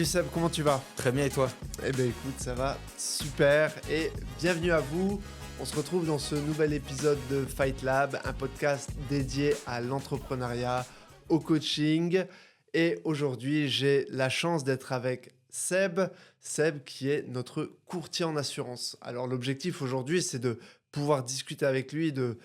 Seb, comment tu vas? Très bien, et toi? Eh ben écoute, ça va super et bienvenue à vous. On se retrouve dans ce nouvel épisode de Fight Lab, un podcast dédié à l'entrepreneuriat, au coaching. Et aujourd'hui, j'ai la chance d'être avec Seb qui est notre courtier en assurance. Alors l'objectif aujourd'hui, c'est de pouvoir discuter avec lui de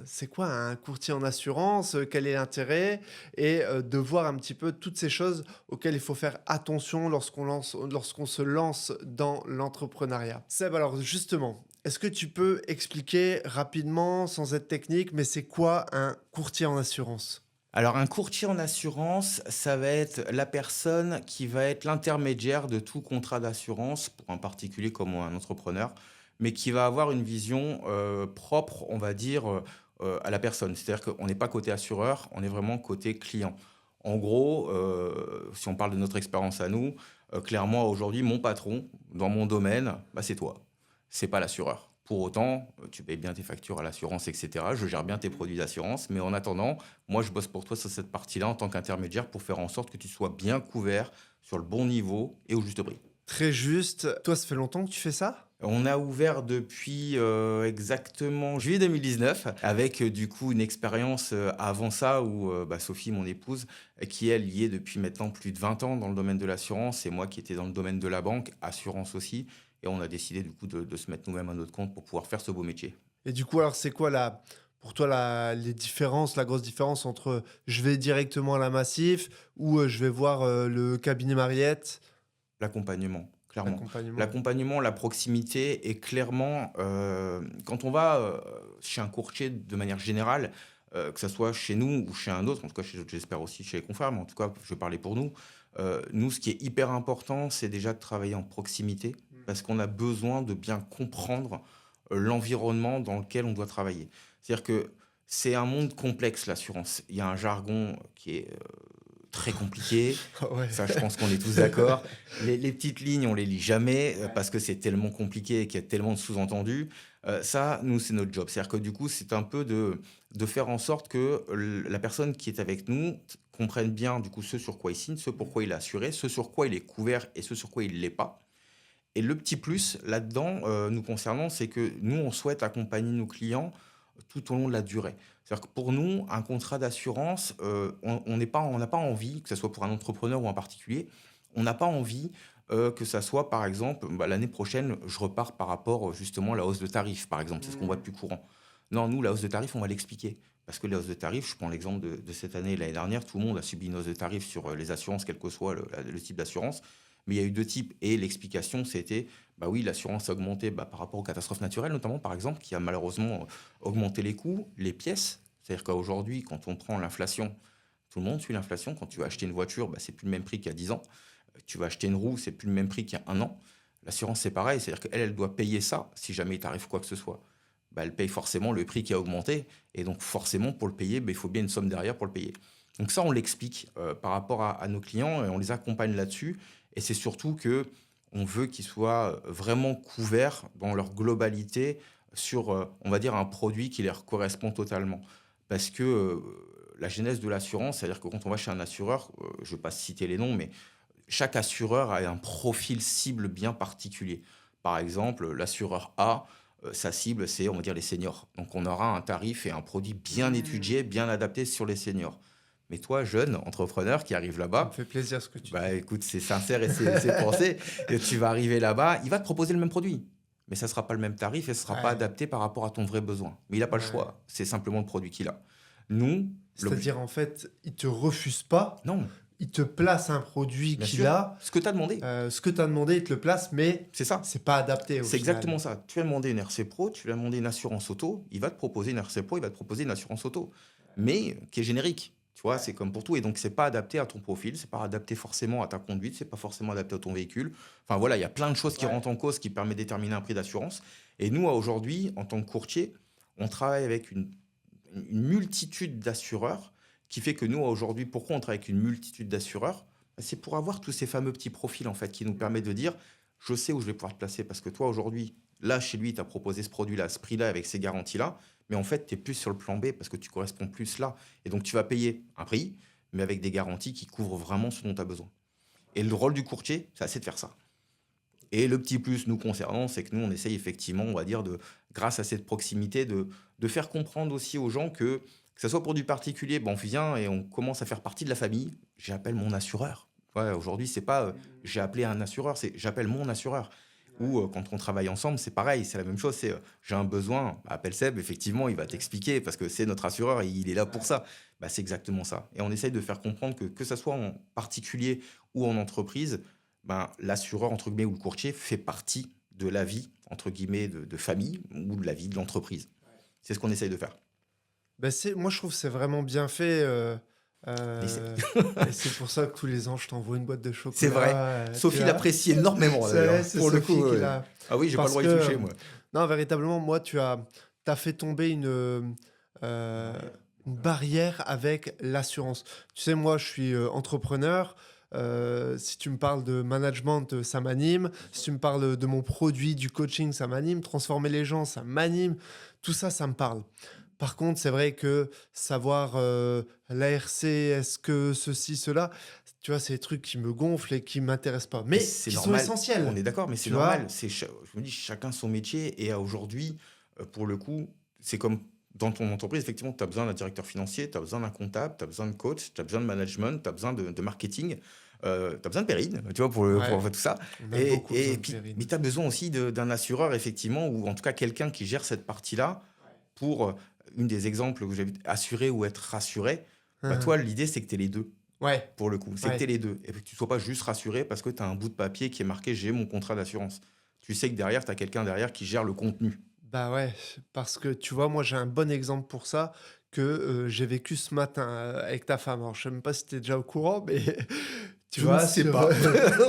c'est quoi un courtier en assurance, quel est l'intérêt et de voir un petit peu toutes ces choses auxquelles il faut faire attention lorsqu'on se lance dans l'entrepreneuriat. Seb, alors justement, est-ce que tu peux expliquer rapidement, sans être technique, mais c'est quoi un courtier en assurance? Alors, un courtier en assurance, ça va être la personne qui va être l'intermédiaire de tout contrat d'assurance pour un particulier comme un entrepreneur, mais qui va avoir une vision propre, on va dire, à la personne. C'est-à-dire qu'on n'est pas côté assureur, on est vraiment côté client. En gros, si on parle de notre expérience à nous, clairement aujourd'hui, mon patron dans mon domaine, bah, c'est toi. C'est pas l'assureur. Pour autant, tu payes bien tes factures à l'assurance, etc. Je gère bien tes produits d'assurance, mais en attendant, moi, je bosse pour toi sur cette partie-là en tant qu'intermédiaire pour faire en sorte que tu sois bien couvert sur le bon niveau et au juste prix. Très juste. Toi, ça fait longtemps que tu fais ça? On a ouvert depuis exactement juillet 2019 avec du coup une expérience avant ça où Sophie, mon épouse, qui elle y est depuis maintenant plus de 20 ans dans le domaine de l'assurance et moi qui étais dans le domaine de la banque, assurance aussi. Et on a décidé du coup de se mettre nous-mêmes à notre compte pour pouvoir faire ce beau métier. Et du coup, alors, c'est quoi pour toi les différences, la grosse différence entre je vais directement à la Massif ou je vais voir le cabinet Mariette, L'accompagnement, clairement. l'accompagnement? L'accompagnement, la proximité et clairement, quand on va chez un courtier de manière générale, que ce soit chez nous ou chez un autre, en tout cas j'espère aussi chez les confrères, mais en tout cas je vais parler pour nous. Nous, ce qui est hyper important, c'est déjà de travailler en proximité parce qu'on a besoin de bien comprendre l'environnement dans lequel on doit travailler. C'est-à-dire que c'est un monde complexe, l'assurance. Il y a un jargon qui est très compliqué. Ah ouais. Ça, je pense qu'on est tous d'accord. Les petites lignes, on les lit jamais parce que c'est tellement compliqué et qu'il y a tellement de sous-entendus. Ça, nous, c'est notre job. C'est-à-dire que du coup, c'est un peu de faire en sorte que la personne qui est avec nous comprenne bien du coup ce sur quoi il signe, ce pourquoi il est assuré, ce sur quoi il est couvert et ce sur quoi il ne l'est pas. Et le petit plus là-dedans, nous concernant, c'est que nous, on souhaite accompagner nos clients tout au long de la durée. C'est-à-dire que pour nous, un contrat d'assurance, on n'a pas envie, que ce soit pour un entrepreneur ou un particulier, on n'a pas envie que ça soit, par exemple, l'année prochaine, je repars par rapport justement à la hausse de tarifs, par exemple. C'est ce qu'on voit de plus courant. Non, nous, la hausse de tarifs, on va l'expliquer. Parce que les hausses de tarifs, je prends l'exemple de cette année et l'année dernière, tout le monde a subi une hausse de tarifs sur les assurances, quel que soit le type d'assurance. Mais il y a eu deux types. Et l'explication, c'était, bah oui, l'assurance a augmenté par rapport aux catastrophes naturelles, notamment, par exemple, qui a malheureusement augmenté les coûts, les pièces. C'est-à-dire qu'aujourd'hui, quand on prend l'inflation, tout le monde suit l'inflation. Quand tu vas acheter une voiture, c'est plus le même prix qu'il y a 10 ans. Tu vas acheter une roue, c'est plus le même prix qu'il y a un an. L'assurance, c'est pareil. C'est-à-dire qu'elle, elle doit payer ça si jamais il t'arrive quoi que ce soit. Elle paye forcément le prix qui a augmenté. Et donc, forcément, pour le payer, il faut bien une somme derrière pour le payer. Donc ça, on l'explique par rapport à nos clients et on les accompagne là-dessus. Et c'est surtout que on veut qu'ils soient vraiment couverts dans leur globalité sur, on va dire, un produit qui leur correspond totalement. Parce que la genèse de l'assurance, c'est-à-dire que quand on va chez un assureur, je ne vais pas citer les noms, mais chaque assureur a un profil cible bien particulier. Par exemple, l'assureur A, sa cible, c'est, on va dire, les seniors. Donc, on aura un tarif et un produit bien étudié, bien adapté sur les seniors. Mais toi, jeune entrepreneur qui arrive Ça me là-bas, fait plaisir ce que tu dis. écoute, c'est sincère et c'est pensé. Et tu vas arriver là-bas, il va te proposer le même produit. Mais ça ne sera pas le même tarif et ce ne sera pas Ouais. adapté par rapport à ton vrai besoin. Mais il n'a pas le Ouais. choix. C'est simplement le produit qu'il a. Nous, C'est-à-dire, en fait, il te refuse pas, non, il te place un produit bien qu'il sûr, a, ce que tu as demandé. ce que tu as demandé, il te le place, mais C'est ça. c'est pas adapté au C'est final. exactement ça. Tu as demandé une RC Pro, tu lui as demandé une assurance auto, il va te proposer une RC Pro, il va te proposer une assurance auto, mais qui est générique. Tu vois, c'est comme pour tout. Et donc, c'est pas adapté à ton profil, c'est pas adapté forcément à ta conduite, c'est pas forcément adapté à ton véhicule. Enfin, voilà, il y a plein de choses qui rentrent en cause qui permettent de déterminer un prix d'assurance. Et nous, aujourd'hui, en tant que courtier, on travaille avec une multitude d'assureurs qui fait que nous, aujourd'hui, pourquoi on travaille avec une multitude d'assureurs? C'est pour avoir tous ces fameux petits profils, en fait, qui nous permettent de dire, je sais où je vais pouvoir te placer. Parce que toi, aujourd'hui, là, chez lui, tu as proposé ce produit-là, ce prix-là, avec ces garanties-là. Mais en fait, tu es plus sur le plan B parce que tu corresponds plus là. Et donc, tu vas payer un prix, mais avec des garanties qui couvrent vraiment ce dont tu as besoin. Et le rôle du courtier, c'est de faire ça. Et le petit plus nous concernant, c'est que nous, on essaye effectivement, on va dire, grâce à cette proximité, de faire comprendre aussi aux gens que ce soit pour du particulier, on vient et on commence à faire partie de la famille. J'appelle mon assureur. Ouais, aujourd'hui, c'est pas j'ai appelé un assureur, c'est j'appelle mon assureur. Ou quand on travaille ensemble, c'est pareil, c'est la même chose. C'est j'ai un besoin, appelle Seb, effectivement, il va t'expliquer parce que c'est notre assureur et il est là pour ça. C'est exactement ça. Et on essaye de faire comprendre que ça soit en particulier ou en entreprise, l'assureur, entre guillemets, ou le courtier fait partie de la vie, entre guillemets, de famille ou de la vie de l'entreprise. C'est ce qu'on essaye de faire. Moi, je trouve que c'est vraiment bien fait. Et c'est Et c'est pour ça que tous les ans, je t'envoie une boîte de c'est vrai. chocolat. Sophie Tu vois, l'apprécie énormément, d'ailleurs. c'est Pour le Sophie coup, qui ouais. l'a. Ah oui, j'ai pas le Parce droit que, d'y toucher, moi. non, véritablement, moi, t'as fait tomber euh, une barrière avec l'assurance. Tu sais, moi, je suis entrepreneur. Si tu me parles de management, ça m'anime. Si tu me parles de mon produit, du coaching, ça m'anime. Transformer les gens, ça m'anime. Tout ça, ça me parle. Par contre, c'est vrai que savoir l'ARC, est-ce que ceci, cela, tu vois, c'est des trucs qui me gonflent et qui ne m'intéressent pas, Mais mais c'est qui sont normal. essentiels. On est d'accord, mais c'est Tu vois. normal. Je me dis, chacun son métier. Et aujourd'hui, pour le coup, c'est comme dans ton entreprise, effectivement, tu as besoin d'un directeur financier, tu as besoin d'un comptable, tu as besoin de coach, tu as besoin de management, tu as besoin de marketing, tu as besoin de Perrine, tu vois, pour Ouais, faire tout ça. on a beaucoup besoin Et de puis, Perrine. mais tu as besoin aussi d'un assureur, effectivement, ou en tout cas quelqu'un qui gère cette partie-là pour, une des exemples que j'ai assurer ou être rassuré. Toi, l'idée, c'est que tu es les deux. Ouais, Pour le coup, c'est que tu es ouais. les deux. Et que tu ne sois pas juste rassuré parce que tu as un bout de papier qui est marqué j'ai mon contrat d'assurance. Tu sais que derrière, tu as quelqu'un derrière qui gère le contenu. Bah ouais, parce que tu vois, moi j'ai un bon exemple pour ça que j'ai vécu ce matin avec ta femme. Alors je sais même pas si tu es déjà au courant, mais tu Je ne vois, sais pas.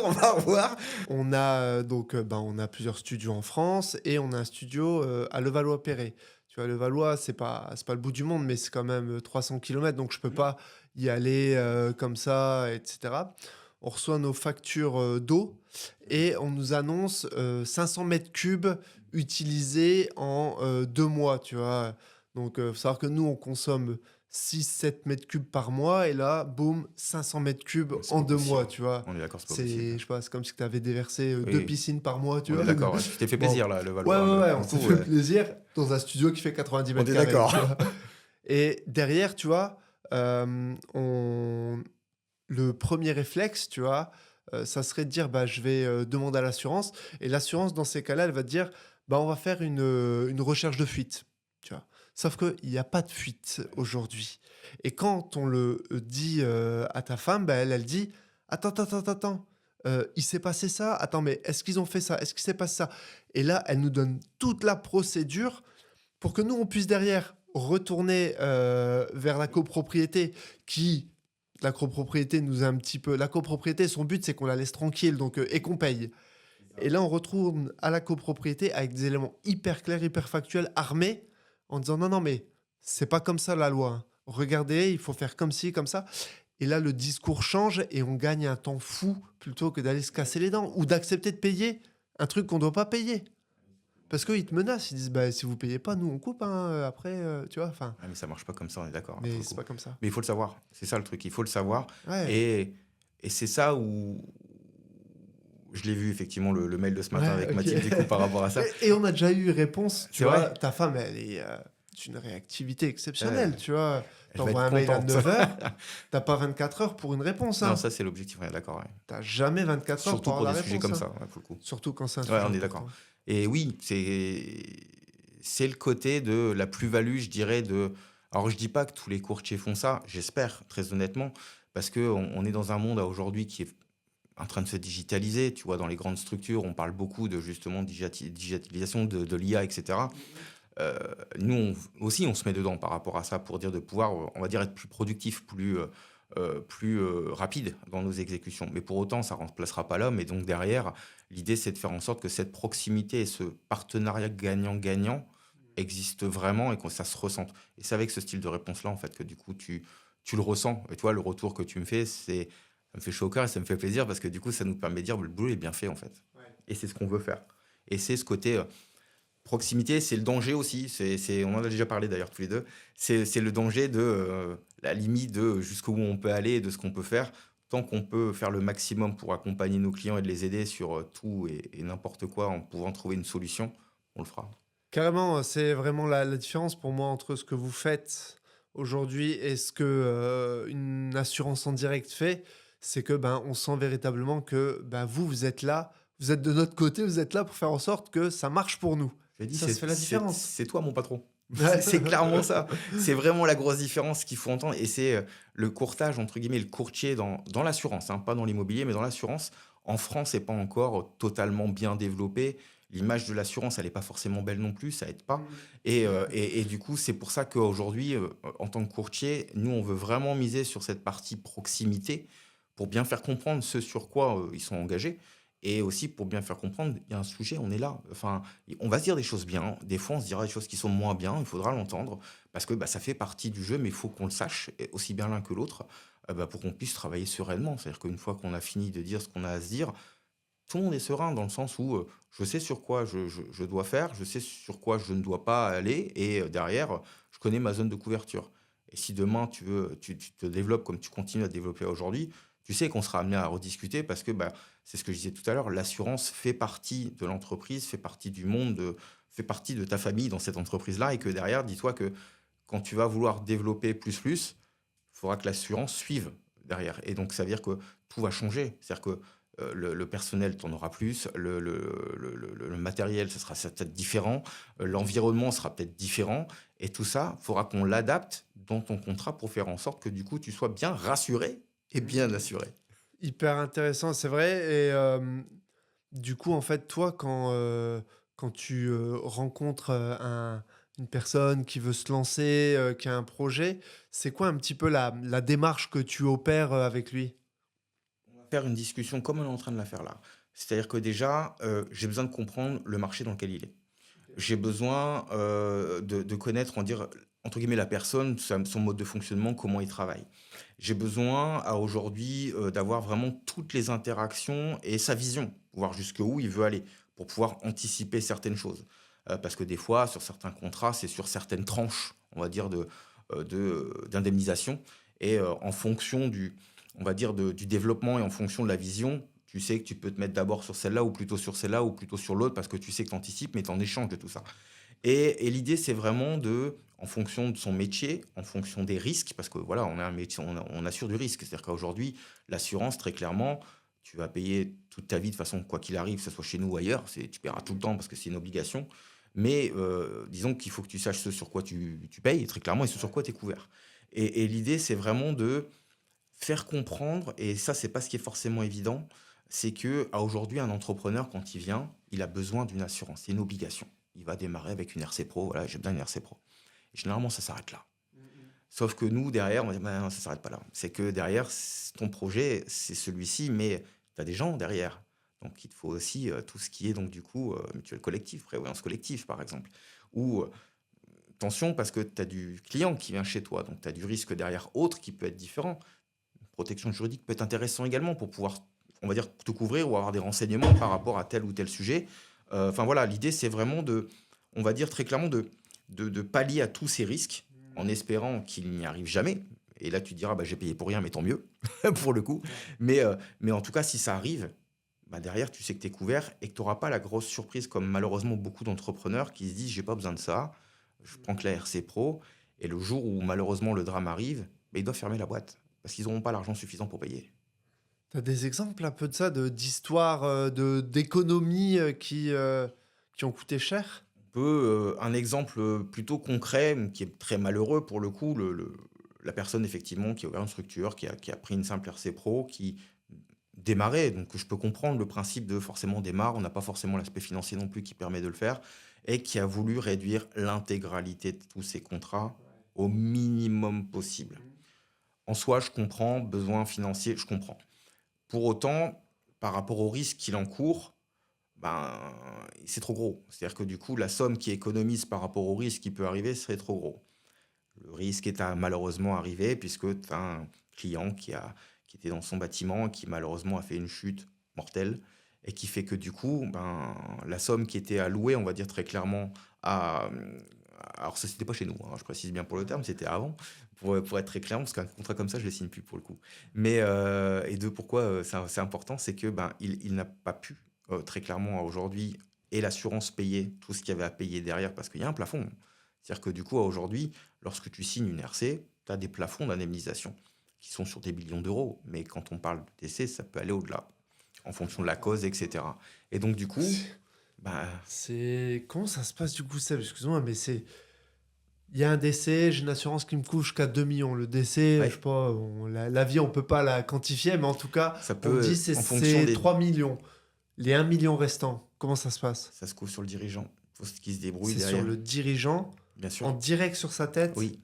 On va voir. on a on a plusieurs studios en France et on a un studio à Levallois-Perret. Tu vois, Levallois, c'est pas le bout du monde, mais c'est quand même 300 km, donc je peux pas y aller comme ça, etc. On reçoit nos factures d'eau et on nous annonce 500 mètres cubes utilisés en 2 mois, tu vois. Donc, faut savoir que nous, on consomme 6-7 mètres cubes par mois et là, boum, 500 mètres cubes C'est en pas 2 mois, possible. tu vois. On est d'accord, c'est pas C'est, possible. je sais pas, c'est comme si tu avais déversé 2 Oui, piscines par mois, tu on est vois. d'accord. Ouais. Tu t'es fait Bon, plaisir, là, le ouais, Valois. Hein, ouais, pour on le s'est coup, fait plaisir dans un studio qui fait 90 on mètres est carrés, d'accord. tu vois. Et derrière, tu vois, le premier réflexe, tu vois, ça serait de dire, je vais demander à l'assurance. Et l'assurance, dans ces cas-là, elle va te dire, on va faire une recherche de fuite, tu vois. Sauf qu'il n'y a pas de fuite aujourd'hui. Et quand on le dit à ta femme, elle dit, attends, attends, attends, attends. Il s'est passé ça. Attends, mais est-ce qu'ils ont fait ça? Est-ce qu'il s'est passé ça? Et là, elle nous donne toute la procédure pour que nous, on puisse derrière retourner vers la copropriété qui, la copropriété nous a un petit peu... La copropriété, son but, c'est qu'on la laisse tranquille donc, et qu'on paye. Et là, on retourne à la copropriété avec des éléments hyper clairs, hyper factuels, armés, en disant non, non, mais c'est pas comme ça la loi. Hein. Regardez, il faut faire comme ci, comme ça. Et là, le discours change et on gagne un temps fou plutôt que d'aller se casser les dents ou d'accepter de payer un truc qu'on ne doit pas payer. Parce qu'ils te menacent, ils disent si vous payez pas, nous on coupe après, tu vois. Enfin, Mais ça marche pas comme ça, on est d'accord. Pour mais le c'est coup. pas comme ça. Mais il faut le savoir. C'est ça le truc. Il faut le savoir. Ouais, Et c'est ça où je l'ai vu effectivement le mail de ce matin ouais, avec ok. Mathilde du coup par rapport à ça. Et on a déjà eu réponse, tu C'est vois. vrai. Ta femme, elle est d'une réactivité exceptionnelle, Ouais. tu vois. Elle va T'envoies un être mail à contente. 9h, t'as pas 24 heures pour une réponse. Non, Hein. ça c'est l'objectif, on est d'accord. Ouais. T'as jamais 24 heures Surtout pour pour avoir des la sujets réponse. comme Hein. ça, ouais, pour le coup. Surtout quand c'est un Ouais, sujet on est important. d'accord. Et oui, c'est le côté de la plus-value, je dirais, de... Alors, je dis pas que tous les courtiers font ça, j'espère, très honnêtement, parce qu'on est dans un monde aujourd'hui qui est en train de se digitaliser. Tu vois, dans les grandes structures, on parle beaucoup de justement digitalisation de l'IA, etc. Nous aussi, on se met dedans par rapport à ça pour dire de pouvoir, on va dire, être plus productif, plus rapide dans nos exécutions. Mais pour autant, ça ne remplacera pas l'homme. Et donc derrière, l'idée, c'est de faire en sorte que cette proximité et ce partenariat gagnant-gagnant existe vraiment et que ça se ressente. Et c'est avec ce style de réponse-là, en fait, que du coup, tu le ressens. Et tu vois, le retour que tu me fais, ça me fait chaud au cœur et ça me fait plaisir parce que du coup, ça nous permet de dire que le boulot est bien fait, en fait. Ouais. Et c'est ce qu'on veut faire. Et c'est ce côté... proximité, c'est le danger aussi. On en a déjà parlé d'ailleurs tous les deux. C'est le danger de la limite de jusqu'où on peut aller et de ce qu'on peut faire. tant qu'on peut faire le maximum pour accompagner nos clients et de les aider sur tout et n'importe quoi en pouvant trouver une solution, on le fera. Carrément, c'est vraiment la différence pour moi entre ce que vous faites aujourd'hui et ce que, une assurance en direct fait. C'est que, ben, on sent véritablement que, ben, vous êtes là, vous êtes de notre côté, vous êtes là pour faire en sorte que ça marche pour nous. Je dis, Ça se fait la différence. c'est toi mon patron. C'est clairement ça. C'est vraiment la grosse différence qu'il faut entendre. Et c'est le courtage, entre guillemets, le courtier dans l'assurance, hein, pas dans l'immobilier, mais dans l'assurance. En France, c'est pas encore totalement bien développé. L'image de l'assurance, elle n'est pas forcément belle non plus, ça aide pas. Et du coup, c'est pour ça qu'aujourd'hui, en tant que courtier, nous, on veut vraiment miser sur cette partie proximité pour bien faire comprendre ce sur quoi ils sont engagés. Et aussi pour bien faire comprendre, il y a un sujet, on est là. Enfin, on va se dire des choses bien. Des fois, on se dira des choses qui sont moins bien. Il faudra l'entendre parce que bah, ça fait partie du jeu, mais il faut qu'on le sache, et aussi bien l'un que l'autre, bah, pour qu'on puisse travailler sereinement. C'est-à-dire qu'une fois qu'on a fini de dire ce qu'on a à se dire, tout le monde est serein dans le sens où je sais sur quoi je dois faire, je sais sur quoi je ne dois pas aller, et derrière, je connais ma zone de couverture. Et si demain tu te développes comme tu continues à te développer aujourd'hui, tu sais qu'on sera amené à rediscuter parce que bah, c'est ce que je disais tout à l'heure, l'assurance fait partie de l'entreprise, fait partie du monde, fait partie de ta famille dans cette entreprise-là, et que derrière, dis-toi que quand tu vas vouloir développer plus, il faudra que l'assurance suive derrière. Et donc, ça veut dire que tout va changer. C'est-à-dire que le personnel, tu en auras plus, le matériel, ça sera peut-être différent, l'environnement sera peut-être différent, et tout ça, il faudra qu'on l'adapte dans ton contrat pour faire en sorte que du coup, tu sois bien rassuré et bien assuré. Hyper intéressant, c'est vrai. Et du coup, en fait, toi, quand tu rencontres une personne qui veut se lancer, qui a un projet, c'est quoi un petit peu la démarche que tu opères avec lui? On va faire une discussion comme on est en train de la faire là. C'est-à-dire que déjà, j'ai besoin de comprendre le marché dans lequel il est. J'ai besoin de connaître, on va dire, entre guillemets, la personne, son mode de fonctionnement, comment il travaille. J'ai besoin à aujourd'hui d'avoir vraiment toutes les interactions et sa vision, voir jusqu'où il veut aller, pour pouvoir anticiper certaines choses. Parce que des fois, sur certains contrats, c'est sur certaines tranches, on va dire, d'indemnisation. Et en fonction on va dire, du développement et en fonction de la vision, tu sais que tu peux te mettre d'abord sur celle-là ou plutôt sur celle-là ou plutôt sur l'autre parce que tu sais que tu anticipes, mais tu en échanges de tout ça. Et l'idée, c'est vraiment en fonction de son métier, en fonction des risques, parce que voilà, on a un métier, on assure du risque. C'est-à-dire qu'aujourd'hui, l'assurance, très clairement, tu vas payer toute ta vie de façon, quoi qu'il arrive, que ce soit chez nous ou ailleurs, tu paieras tout le temps parce que c'est une obligation. Mais disons qu'il faut que tu saches ce sur quoi tu payes, très clairement, et ce sur quoi tu es couvert. Et l'idée, c'est vraiment de faire comprendre, et ça, c'est pas ce qui est forcément évident, c'est que à aujourd'hui, un entrepreneur, quand il vient, il a besoin d'une assurance, c'est une obligation. Il va démarrer avec une RC Pro, voilà, j'ai besoin d'une RC Pro. Et généralement, ça s'arrête là. Sauf que nous, derrière, on va dire, bah, non, ça s'arrête pas là. C'est que derrière, ton projet, c'est celui-ci, mais tu as des gens derrière. Donc, il te faut aussi tout ce qui est, donc, du coup, mutuelle collective, prévoyance collective, par exemple. Ou attention, parce que tu as du client qui vient chez toi, donc tu as du risque derrière autre qui peut être différent. Protection juridique peut être intéressant également pour pouvoir, on va dire, te couvrir ou avoir des renseignements par rapport à tel ou tel sujet. Enfin voilà, l'idée, c'est vraiment on va dire très clairement, de pallier à tous ces risques en espérant qu'il n'y arrive jamais. Et là, tu te diras, bah, j'ai payé pour rien, mais tant mieux, pour le coup. Mais en tout cas, si ça arrive, bah, derrière, tu sais que tu es couvert et que tu n'auras pas la grosse surprise, comme malheureusement beaucoup d'entrepreneurs qui se disent, j'ai pas besoin de ça, je prends que la RC Pro, et le jour où malheureusement le drame arrive, bah, ils doivent fermer la boîte parce qu'ils n'auront pas l'argent suffisant pour payer. Tu as des exemples un peu de ça, d'histoires, d'économies qui ont coûté cher? Un exemple plutôt concret, qui est très malheureux pour le coup, la personne effectivement qui a ouvert une structure, qui a pris une simple RC Pro, qui démarrait, donc je peux comprendre le principe de forcément démarre, on n'a pas forcément l'aspect financier non plus qui permet de le faire, et qui a voulu réduire l'intégralité de tous ses contrats au minimum possible. En soi, je comprends, besoin financier, je comprends. Pour autant, par rapport au risque qu'il encourt, ben, c'est trop gros. C'est-à-dire que du coup, la somme qui économise par rapport au risque qui peut arriver serait trop gros. Le risque est malheureusement arrivé puisque tu as un client qui était dans son bâtiment, qui malheureusement a fait une chute mortelle et qui fait que du coup, ben, la somme qui était allouée, on va dire très clairement, à, alors ça, c'était pas chez nous, hein, je précise bien pour le terme, c'était avant, pour être très clair, parce qu'un contrat comme ça, je le signe plus pour le coup. Mais, et deux, pourquoi c'est important, c'est que ben, il n'a pas pu, très clairement, aujourd'hui, et l'assurance payer tout ce qu'il y avait à payer derrière, parce qu'il y a un plafond. C'est-à-dire que du coup, aujourd'hui, lorsque tu signes une RC, tu as des plafonds d'indemnisation qui sont sur des millions d'euros. Mais quand on parle de décès, ça peut aller au-delà, en fonction de la cause, etc. Et donc, du coup, bah, Comment ça se passe du coup, Seb? Excuse-moi, mais il y a un décès, j'ai une assurance qui me coûte jusqu'à 2 millions. Le décès, je sais ouais, pas, la vie, on peut pas la quantifier, mais en tout cas, ça on me dit peut, c'est en fonction c'est des... 3 millions. Les 1 million restants, comment ça se passe? Ça se couvre sur le dirigeant. Il faut qu'il se débrouille C'est sur derrière. le dirigeant, Bien sûr. en direct sur sa tête? Oui,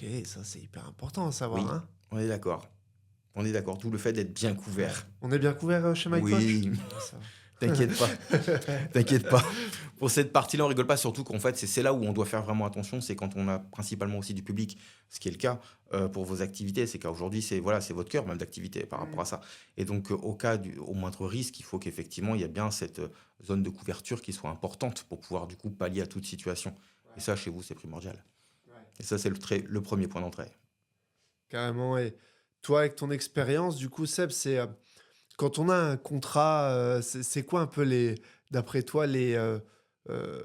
Ok, ça c'est hyper important à savoir, oui, hein. on est d'accord. On est d'accord. D'où le fait d'être bien couvert. On est bien couvert chez MyCoach? Oui, Ouais, ça t'inquiète pas. va. T'inquiète pas. Pour cette partie-là, on rigole pas, surtout qu'en fait, c'est là où on doit faire vraiment attention, c'est quand on a principalement aussi du public, ce qui est le cas pour vos activités, c'est qu'aujourd'hui, c'est votre cœur même d'activité par rapport à ça. Et donc, au moindre risque, il faut qu'effectivement, il y ait bien cette zone de couverture qui soit importante pour pouvoir du coup pallier à toute situation. Et ça, chez vous, c'est primordial. Et ça, c'est le premier point d'entrée. Carrément. Et toi, avec ton expérience, du coup, Seb, quand on a un contrat, c'est quoi un peu d'après toi, euh,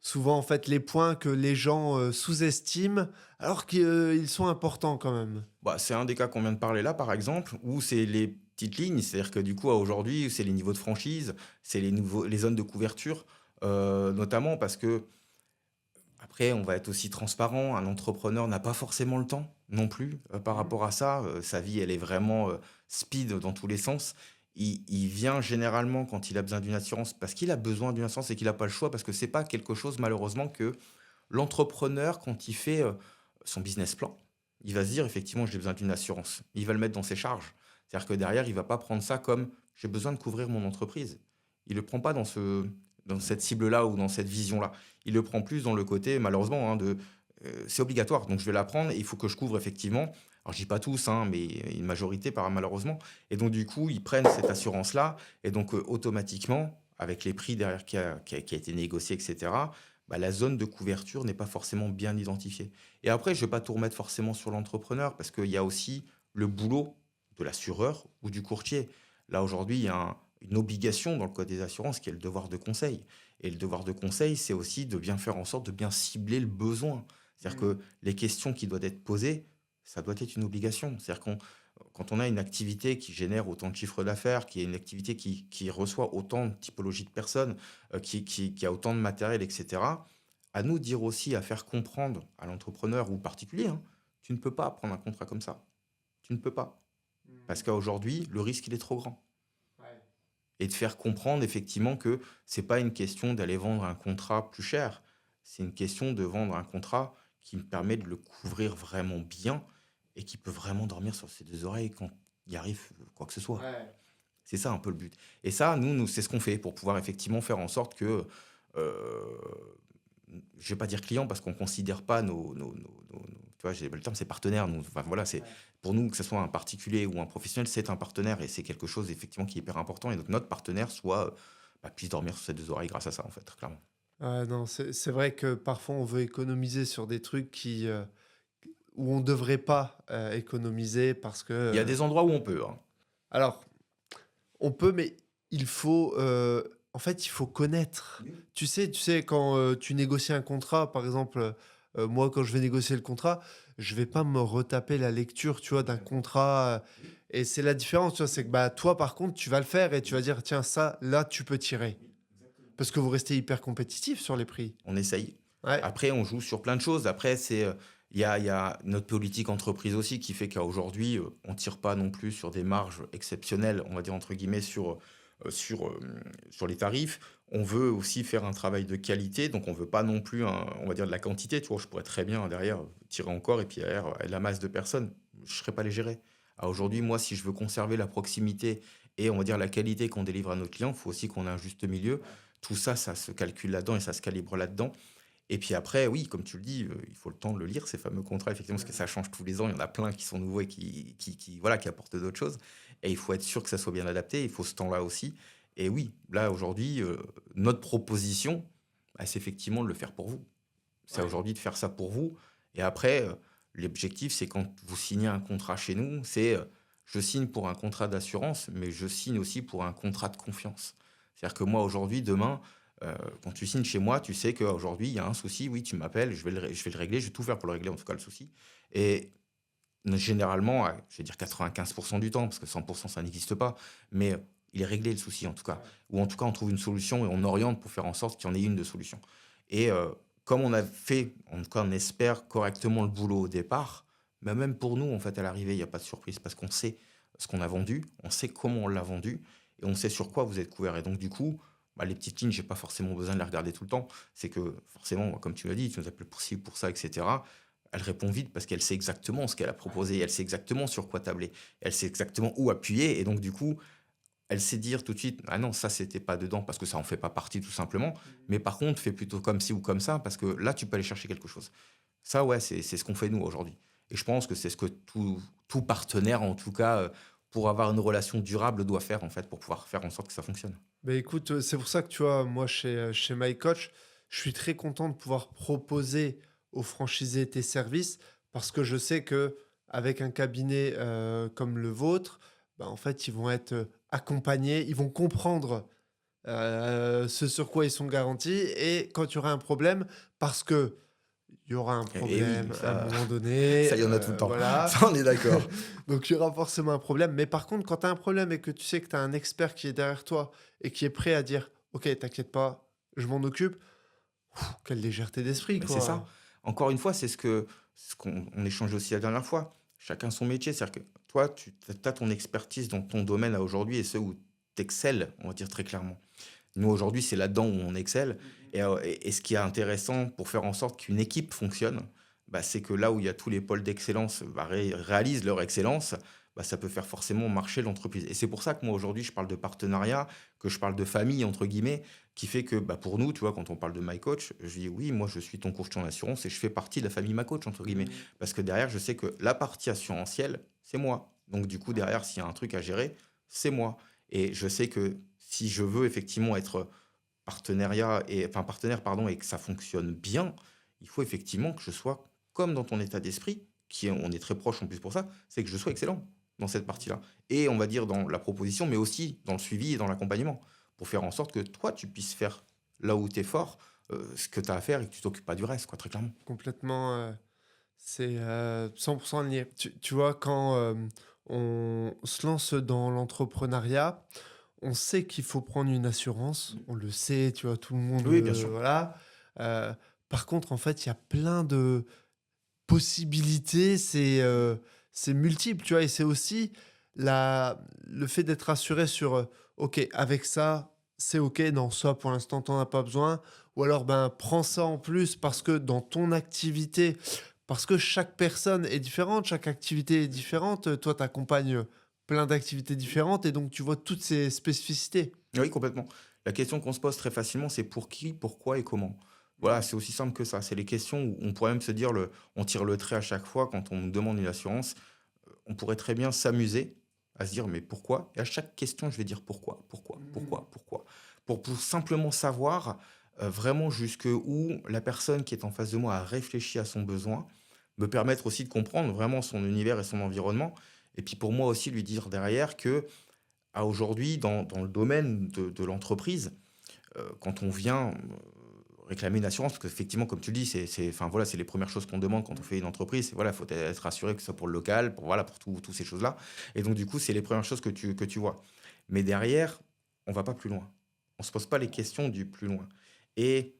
souvent en fait les points que les gens sous-estiment alors qu'ils sont importants quand même. Bah, c'est un des cas qu'on vient de parler là, par exemple, où c'est les petites lignes, c'est-à-dire que du coup, aujourd'hui, c'est les niveaux de franchise, c'est les zones de couverture, notamment parce que après, on va être aussi transparent. Un entrepreneur n'a pas forcément le temps non plus par rapport à ça. Sa vie, elle est vraiment speed dans tous les sens. Il vient généralement quand il a besoin d'une assurance parce qu'il a besoin d'une assurance et qu'il n'a pas le choix parce que c'est pas quelque chose malheureusement que l'entrepreneur, quand il fait son business plan, il va se dire effectivement j'ai besoin d'une assurance. Il va le mettre dans ses charges. C'est-à-dire que derrière, il va pas prendre ça comme j'ai besoin de couvrir mon entreprise. Il le prend pas dans cette cible-là ou dans cette vision-là. Il le prend plus dans le côté, malheureusement, hein, c'est obligatoire, donc je vais la prendre et il faut que je couvre effectivement. Alors, je dis pas tous, hein, mais une majorité, malheureusement. Et donc, du coup, ils prennent cette assurance-là et donc, automatiquement, avec les prix derrière qui a été négocié, etc., bah, la zone de couverture n'est pas forcément bien identifiée. Et après, je ne vais pas tout remettre forcément sur l'entrepreneur parce qu'il y a aussi le boulot de l'assureur ou du courtier. Là, aujourd'hui, il y a une obligation dans le code des assurances qui est le devoir de conseil. Et le devoir de conseil, c'est aussi de bien faire en sorte de bien cibler le besoin. C'est-à-dire que les questions qui doivent être posées, ça doit être une obligation. C'est-à-dire quand on a une activité qui génère autant de chiffres d'affaires, qui est une activité qui reçoit autant de typologies de personnes, qui a autant de matériel, etc., à nous de dire aussi, à faire comprendre à l'entrepreneur ou au particulier, hein, tu ne peux pas prendre un contrat comme ça. Tu ne peux pas. Parce qu'aujourd'hui, le risque, il est trop grand. Et de faire comprendre effectivement que c'est pas une question d'aller vendre un contrat plus cher, c'est une question de vendre un contrat qui me permet de le couvrir vraiment bien et qui peut vraiment dormir sur ses deux oreilles quand il arrive quoi que ce soit. Ouais. C'est ça un peu le but. Et ça, nous c'est ce qu'on fait pour pouvoir effectivement faire en sorte que, euh, je vais pas dire clients parce qu'on considère pas tu vois, j'ai le terme, c'est partenaire. Nous, enfin, voilà, c'est pour nous que ce soit un particulier ou un professionnel, c'est un partenaire et c'est quelque chose effectivement qui est hyper important et donc notre partenaire puisse dormir sur ses deux oreilles grâce à ça en fait, clairement. Non, c'est vrai que parfois on veut économiser sur des trucs où on devrait pas économiser parce que Il y a des endroits où on peut, hein. alors on peut, mais il faut en fait il faut connaître. Oui. Tu sais quand tu négocies un contrat, par exemple, moi quand je vais négocier le contrat, je vais pas me retaper la lecture, tu vois, d'un contrat. Et c'est la différence, tu vois, c'est que bah toi par contre tu vas le faire et tu vas dire tiens ça là tu peux tirer parce que vous restez hyper compétitif sur les prix. On essaye. Ouais. Après, on joue sur plein de choses. Après, il y a notre politique entreprise aussi qui fait qu'aujourd'hui, on tire pas non plus sur des marges exceptionnelles, on va dire entre guillemets, sur les tarifs. On veut aussi faire un travail de qualité, donc on veut pas non plus, on va dire, de la quantité. Tu vois, je pourrais très bien derrière tirer encore et puis derrière la masse de personnes, je serais pas les gérer. Aujourd'hui, moi, si je veux conserver la proximité et on va dire la qualité qu'on délivre à nos clients, il faut aussi qu'on ait un juste milieu. Tout ça, ça se calcule là-dedans et ça se calibre là-dedans. Et puis après, oui, comme tu le dis, il faut le temps de le lire, ces fameux contrats, effectivement, parce que ça change tous les ans. Il y en a plein qui sont nouveaux et voilà, qui apportent d'autres choses. Et il faut être sûr que ça soit bien adapté. Il faut ce temps-là aussi. Et oui, là, aujourd'hui, notre proposition, bah, c'est effectivement de le faire pour vous. C'est Ouais. aujourd'hui de faire ça pour vous. Et après, l'objectif, c'est quand vous signez un contrat chez nous, c'est je signe pour un contrat d'assurance, mais je signe aussi pour un contrat de confiance. C'est-à-dire que moi, aujourd'hui, demain, quand tu signes chez moi, tu sais qu'aujourd'hui, il y a un souci, oui, tu m'appelles, je vais le régler, je vais tout faire pour le régler, en tout cas, le souci. Et généralement, je vais dire 95% du temps, parce que 100% ça n'existe pas, mais il est réglé le souci en tout cas. Ouais. Ou en tout cas, on trouve une solution et on oriente pour faire en sorte qu'il y en ait une de solution. Et comme on a fait, en tout cas on espère correctement le boulot au départ, bah, même pour nous, en fait, à l'arrivée, il n'y a pas de surprise, parce qu'on sait ce qu'on a vendu, on sait comment on l'a vendu, et on sait sur quoi vous êtes couvert. Et donc du coup, bah, les petites lignes, j'ai pas forcément besoin de les regarder tout le temps. C'est que forcément, comme tu l'as dit, tu nous appelles pour ci, pour ça, etc. Elle répond vite parce qu'elle sait exactement ce qu'elle a proposé, elle sait exactement sur quoi tabler, elle sait exactement où appuyer, et donc du coup, elle sait dire tout de suite, ah non, ça c'était pas dedans parce que ça en fait pas partie tout simplement, mais par contre, fais plutôt comme ci ou comme ça parce que là, tu peux aller chercher quelque chose. Ça, ouais, c'est ce qu'on fait nous aujourd'hui. Et je pense que c'est ce que tout partenaire, en tout cas, pour avoir une relation durable, doit faire en fait pour pouvoir faire en sorte que ça fonctionne. Bah, écoute, c'est pour ça que tu vois, moi, chez MyCoach, je suis très content de pouvoir proposer aux franchisés tes services parce que je sais que avec un cabinet comme le vôtre, bah, en fait, ils vont être accompagnés, ils vont comprendre ce sur quoi ils sont garantis et quand il y aura un problème, parce que il y aura un Et oui, problème à un ça, moment donné, ça y en a tout le temps. voilà. Ça, on est d'accord. Donc il y aura forcément un problème. Mais par contre, quand tu as un problème et que tu sais que tu as un expert qui est derrière toi et qui est prêt à dire: «OK, t'inquiète pas, je m'en occupe», quelle légèreté d'esprit, Mais c'est ça. quoi. Encore une fois, c'est ce qu'on on échangeait aussi la dernière fois. Chacun son métier. C'est-à-dire que toi, tu as ton expertise dans ton domaine à aujourd'hui et ce où tu excelles, on va dire très clairement. Nous, aujourd'hui, c'est là-dedans où on excelle. Et ce qui est intéressant pour faire en sorte qu'une équipe fonctionne, bah, c'est que là où il y a tous les pôles d'excellence bah, réalisent leur excellence, bah, ça peut faire forcément marcher l'entreprise. Et c'est pour ça que moi, aujourd'hui, je parle de partenariat, que je parle de famille, entre guillemets, qui fait que bah, pour nous, tu vois, quand on parle de My Coach, je dis oui, moi, je suis ton coach en assurance et je fais partie de la famille My Coach, entre guillemets. Mmh. Parce que derrière, je sais que la partie assurantielle, c'est moi. Donc, du coup, derrière, s'il y a un truc à gérer, c'est moi. Et je sais que si je veux effectivement être partenaire pardon, et que ça fonctionne bien, il faut effectivement que je sois comme dans ton état d'esprit, on est très proche en plus pour ça, c'est que je sois excellent dans cette partie-là. Et on va dire dans la proposition, mais aussi dans le suivi et dans l'accompagnement, pour faire en sorte que toi, tu puisses faire là où tu es fort, ce que tu as à faire et que tu t'occupes pas du reste, quoi, très clairement. Complètement, c'est, 100 lié. Tu vois, quand, on se lance dans l'entrepreneuriat, on sait qu'il faut prendre une assurance, on le sait, tu vois? Tout le monde, Oui, bien sûr. voilà. Heu, Par contre, en fait, il y a plein de possibilités, c'est multiple, tu vois? Et c'est aussi le fait d'être rassuré sur, «OK, avec ça, c'est OK. Non, ça, pour l'instant, tu en as pas besoin» ou alors, ben, prends ça en plus parce que dans ton activité parce que chaque personne est différente, chaque activité est différente. Toi, tu accompagnes, plein d'activités différentes et donc tu vois toutes ces spécificités. Oui, complètement. La question qu'on se pose très facilement, c'est pour qui, pourquoi et comment. Voilà, Mmh. c'est aussi simple que ça. C'est les questions où on pourrait même se dire, on tire le trait à chaque fois quand on nous demande une assurance. On pourrait très bien s'amuser à se dire, mais pourquoi? Et à chaque question, je vais dire pourquoi, pourquoi, Mmh. pourquoi, pourquoi. Pour simplement savoir vraiment jusque où la personne qui est en face de moi a réfléchi à son besoin, me permettre aussi de comprendre vraiment son univers et son environnement. Et puis pour moi aussi, lui dire derrière que à aujourd'hui, dans le domaine de l'entreprise, quand on vient, réclamer une assurance, parce qu'effectivement, comme tu le dis, enfin, voilà, c'est les premières choses qu'on demande quand on fait une entreprise. C'est voilà, faut être rassuré que ce soit pour le local, pour voilà, pour tous ces choses-là. Et donc du coup, c'est les premières choses que tu vois. Mais derrière, on va pas plus loin. On se pose pas les questions du plus loin. Et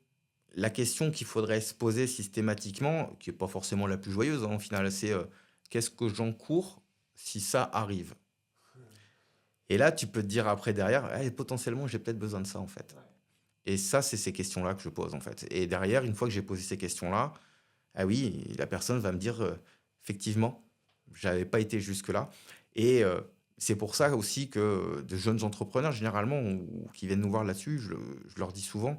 la question qu'il faudrait se poser systématiquement, qui est pas forcément la plus joyeuse, hein, au final, c'est, qu'est-ce que j'encours si ça arrive? Et là, tu peux te dire après derrière: «Eh, potentiellement, j'ai peut-être besoin de ça, en fait». Et ça, c'est ces questions-là que je pose, en fait. Et derrière, une fois que j'ai posé ces questions-là, ah oui, la personne va me dire, «Effectivement, j'avais pas été jusque-là». Et c'est pour ça aussi que de jeunes entrepreneurs, généralement, ou qui viennent nous voir là-dessus, je leur dis souvent: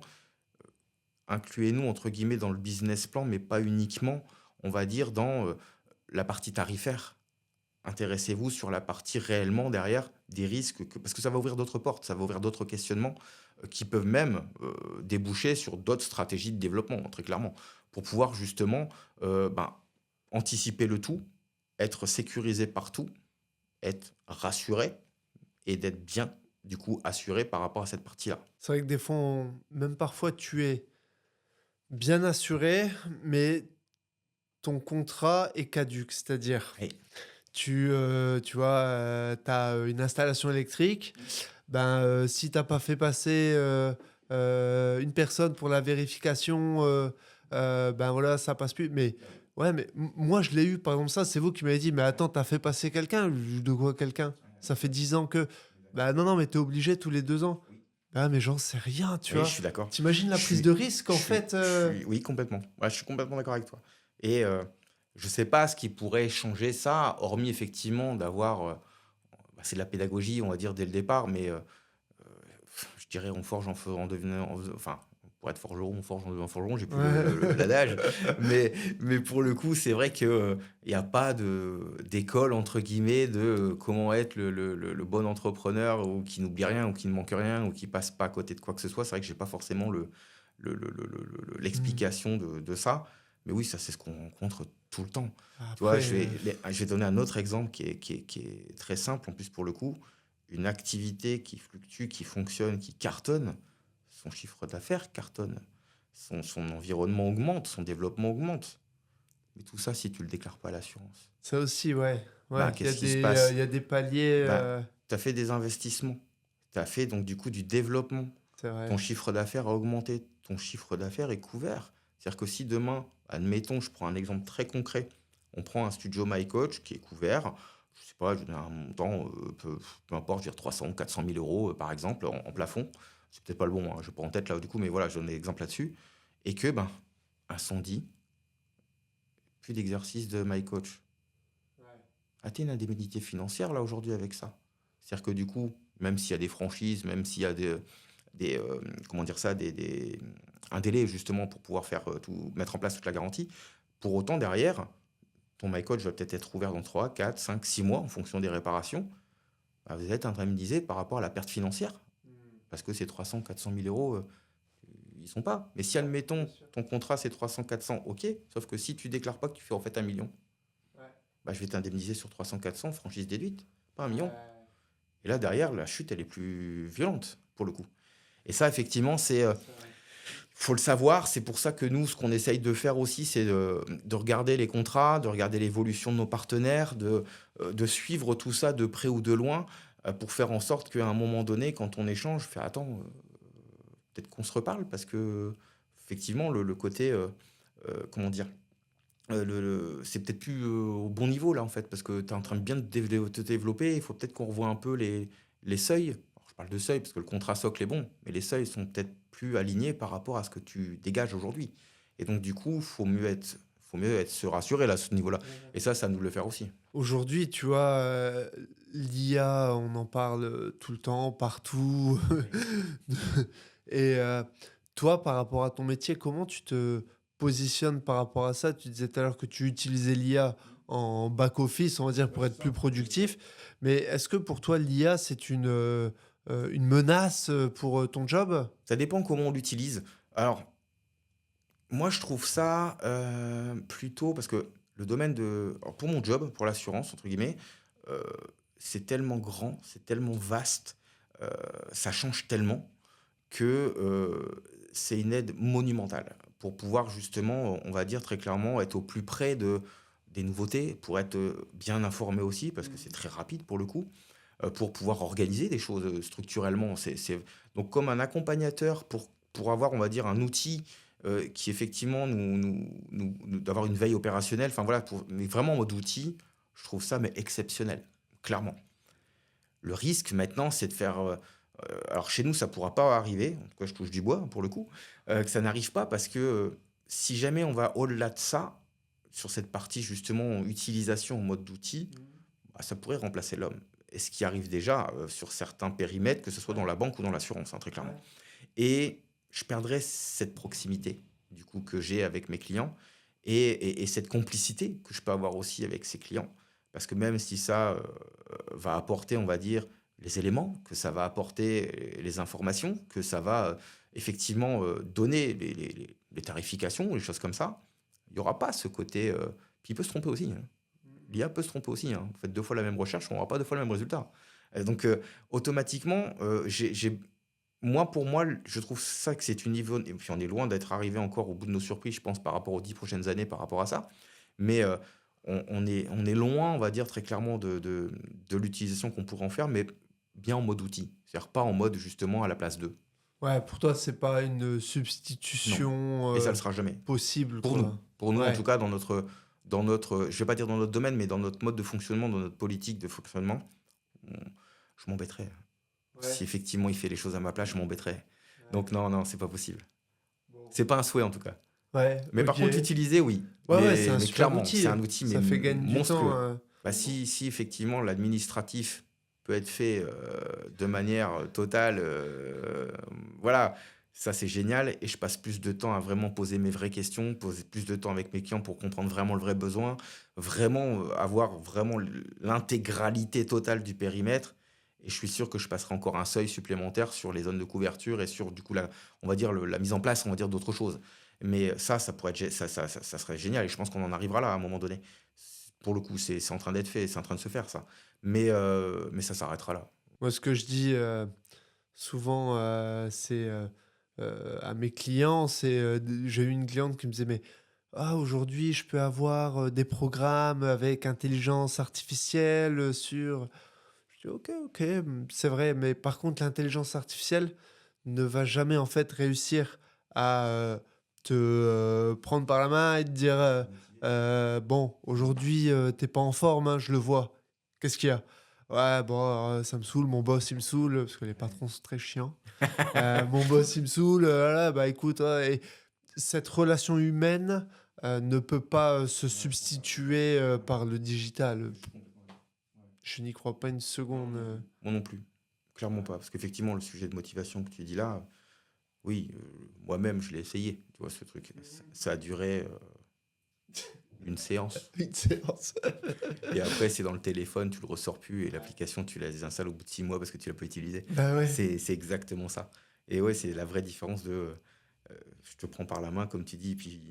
«Incluez-nous, entre guillemets, dans le business plan, mais pas uniquement, on va dire, dans, la partie tarifaire». Intéressez-vous sur la partie réellement derrière des risques parce que ça va ouvrir d'autres portes, ça va ouvrir d'autres questionnements. qui peuvent même déboucher sur d'autres stratégies de développement, très clairement, pour pouvoir justement ben, anticiper le tout, être sécurisé partout, être rassuré et d'être bien, du coup, assuré par rapport à cette partie-là. C'est vrai que des fois, même parfois, tu es bien assuré, mais ton contrat est caduque. C'est-à-dire, Et tu vois, tu as une installation électrique. Ben, si tu n'as pas fait passer une personne pour la vérification, ben voilà, ça passe plus. Mais ouais, mais moi, je l'ai eu, par exemple, ça, c'est vous qui m'avez dit, mais attends, tu as fait passer quelqu'un? De quoi quelqu'un? Ça fait 10 ans que. Ben non, non, mais tu es obligé tous les 2 ans. Ah, mais j'en sais rien, tu oui, je vois. suis d'accord. T'imagines la Je prise de suis, risque, en je suis, fait. oui, complètement. Ouais, je suis complètement d'accord avec toi. Et je sais pas ce qui pourrait changer ça, hormis effectivement d'avoir, bah, c'est de la pédagogie, on va dire dès le départ, mais je dirais on forge en devenant, enfin, pour être forgeron, on forge en devenant forgeron, j'ai plus Ouais. l'adage, mais pour le coup, c'est vrai que il n'y a pas d'école, entre guillemets, de comment être le bon entrepreneur ou qui n'oublie rien ou qui ne manque rien ou qui passe pas à côté de quoi que ce soit. C'est vrai que j'ai pas forcément Hmm. l'explication de ça, mais oui, ça, c'est ce qu'on rencontre tout le temps. Tu vois, Après, je vais donner un autre exemple qui est très simple, en plus, pour le coup. Une activité qui fluctue, qui fonctionne, qui cartonne, son chiffre d'affaires cartonne, son environnement augmente, son développement augmente. Mais tout ça, si tu le déclares pas à l'assurance, ça aussi, ouais. bah, Ouais, qu'est-ce qui se passe? il y a des paliers. Bah, tu as fait des investissements, tu as fait donc du coup du développement. C'est Ton vrai. chiffre d'affaires a augmenté, ton chiffre d'affaires est couvert. C'est-à-dire que si demain, admettons, je prends un exemple très concret, on prend un studio My Coach qui est couvert, je sais pas, je donne un montant, peu importe, je veux dire 300 ou 400 000 euros par exemple en plafond. C'est peut-être pas le bon, hein, je n'ai pas en tête là du coup, mais voilà, je donne des exemples là-dessus. Et que, ben, incendie, plus d'exercice de My Coach. Ah, t'as une indemnité financière là aujourd'hui avec ça. C'est-à-dire que du coup, même s'il y a des franchises, même s'il y a comment dire ça, un délai justement pour pouvoir faire mettre en place toute la garantie, pour autant derrière, ton MyCoach va peut-être être ouvert dans 3, 4, 5, 6 mois en fonction des réparations. Bah, vous êtes indemnisé par rapport à la perte financière. Parce que ces 300, 400 000 euros, ils sont pas. Mais si, admettons, ton contrat c'est 300, 400, ok. Sauf que si tu déclares pas que tu fais en fait 1 million, bah, je vais t'indemniser sur 300, 400, franchise déduite, pas 1 million. Et là, derrière, la chute, elle est plus violente, pour le coup. Et ça, effectivement, faut le savoir. C'est pour ça que nous, ce qu'on essaye de faire aussi, c'est de regarder les contrats, de regarder l'évolution de nos partenaires, de suivre tout ça de près ou de loin, pour faire en sorte qu'à un moment donné, quand on échange, faire attends, peut-être qu'on se reparle, parce que effectivement, le côté, comment dire, c'est peut-être plus au bon niveau là en fait, parce que tu es en train de bien te développer. Il faut peut-être qu'on revoie un peu les seuils. Alors, je parle de seuil parce que le contrat socle est bon, mais les seuils sont peut-être plus alignés par rapport à ce que tu dégages aujourd'hui. Et donc du coup, faut mieux être se rassurer là à ce niveau-là. Et ça nous le faire aussi. Aujourd'hui, tu vois, l'IA, on en parle tout le temps, partout. Et toi, par rapport à ton métier, comment tu te positionnes par rapport à ça? Tu disais tout à l'heure que tu utilisais l'IA en back-office, on va dire, pour être plus productif. Mais est-ce que pour toi, l'IA, c'est une menace pour ton job? Ça dépend comment on l'utilise. Alors, moi, je trouve ça plutôt parce que le domaine alors, pour mon job, pour l'assurance, entre guillemets, euh, c'est tellement grand, c'est tellement vaste, euh, ça change tellement que c'est une aide monumentale pour pouvoir justement, on va dire très clairement, être au plus près des nouveautés, pour être bien informé aussi, parce que c'est très rapide pour le coup, pour pouvoir organiser des choses structurellement. Donc comme un accompagnateur pour avoir, on va dire, un outil qui effectivement d'avoir une veille opérationnelle, enfin voilà, mais vraiment en mode outil, je trouve ça mais exceptionnel, clairement. Le risque maintenant, c'est de faire. Alors chez nous, ça pourra pas arriver. En tout cas, je touche du bois hein, pour le coup, que ça n'arrive pas parce que si jamais on va au-delà de ça, sur cette partie justement utilisation en mode d'outil, bah, ça pourrait remplacer l'homme. Et ce qui arrive déjà sur certains périmètres, que ce soit dans la banque ou dans l'assurance, hein, très clairement. Et je perdrais cette proximité du coup que j'ai avec mes clients et cette complicité que je peux avoir aussi avec ces clients. Parce que même si ça va apporter, on va dire, les éléments, que ça va apporter les informations, que ça va effectivement donner les tarifications, les choses comme ça, il n'y aura pas ce côté. Puis il peut se tromper aussi, hein. L'IA peut se tromper aussi, hein. Vous faites 2 fois la même recherche, on n'aura pas 2 fois le même résultat. Donc, automatiquement, moi, pour moi, je trouve ça que c'est une niveau. Et puis, on est loin d'être arrivé encore au bout de nos surprises, je pense, par rapport aux 10 prochaines années, par rapport à ça. Mais on est loin, on va dire très clairement, de l'utilisation qu'on pourrait en faire, mais bien en mode outil. C'est-à-dire pas en mode justement à la place d'eux. Ouais, pour toi, c'est pas une Non. substitution Et ça ne le sera jamais. possible, Pour nous. quoi. Pour nous, en tout Ouais. cas, je vais pas dire dans notre domaine, mais dans notre mode de fonctionnement, dans notre politique de fonctionnement, on- je m'embêterais. Ouais. Si effectivement il fait les choses à ma place, je m'embêterais. Ouais. Donc non, non, c'est pas possible. Bon. C'est pas un souhait en tout cas. Ouais, Mais par ok. contre, l'utiliser, oui. Ouais, ouais, c'est un Mais super clairement, outil. c'est un outil mais Ça fait gagner du temps. monstrueux. Bah, si effectivement l'administratif peut être fait de manière totale, voilà, ça c'est génial. Et je passe plus de temps à vraiment poser mes vraies questions, poser plus de temps avec mes clients pour comprendre vraiment le vrai besoin, vraiment avoir vraiment l'intégralité totale du périmètre. Et je suis sûr que je passerai encore un seuil supplémentaire sur les zones de couverture et sur du coup on va dire la mise en place, on va dire d'autres choses. Mais ça pourrait être, ça serait génial et je pense qu'on en arrivera là à un moment donné. Pour le coup, c'est en train d'être fait, c'est en train de se faire ça. Mais ça s'arrêtera là. Moi, ce que je dis souvent, c'est à mes clients, c'est j'ai eu une cliente qui me disait, mais aujourd'hui, je peux avoir des programmes avec intelligence artificielle sur. Je dis, ok, ok, c'est vrai, mais par contre, l'intelligence artificielle ne va jamais en fait réussir à te prendre par la main et te dire, bon, aujourd'hui, t'es pas en forme, hein, je le vois. Qu'est-ce qu'il y a? Ouais, bon, ça me saoule, mon boss, il me saoule, parce que les patrons sont très chiants. Mon boss, il me saoule, voilà, bah écoute, ouais, et cette relation humaine ne peut pas se substituer par le digital. Je n'y crois pas une seconde. Moi non plus, clairement pas. Parce qu'effectivement, le sujet de motivation que tu dis là, oui, moi-même, je l'ai essayé, tu vois, ce truc. Ça a duré une séance. Une séance. Et après, c'est dans le téléphone, tu le ressors plus et l'application, tu la désinstalles au bout de 6 mois parce que tu l'as pas utilisée. Bah ouais. C'est exactement ça. Et ouais, c'est la vraie différence de je te prends par la main, comme tu dis, puis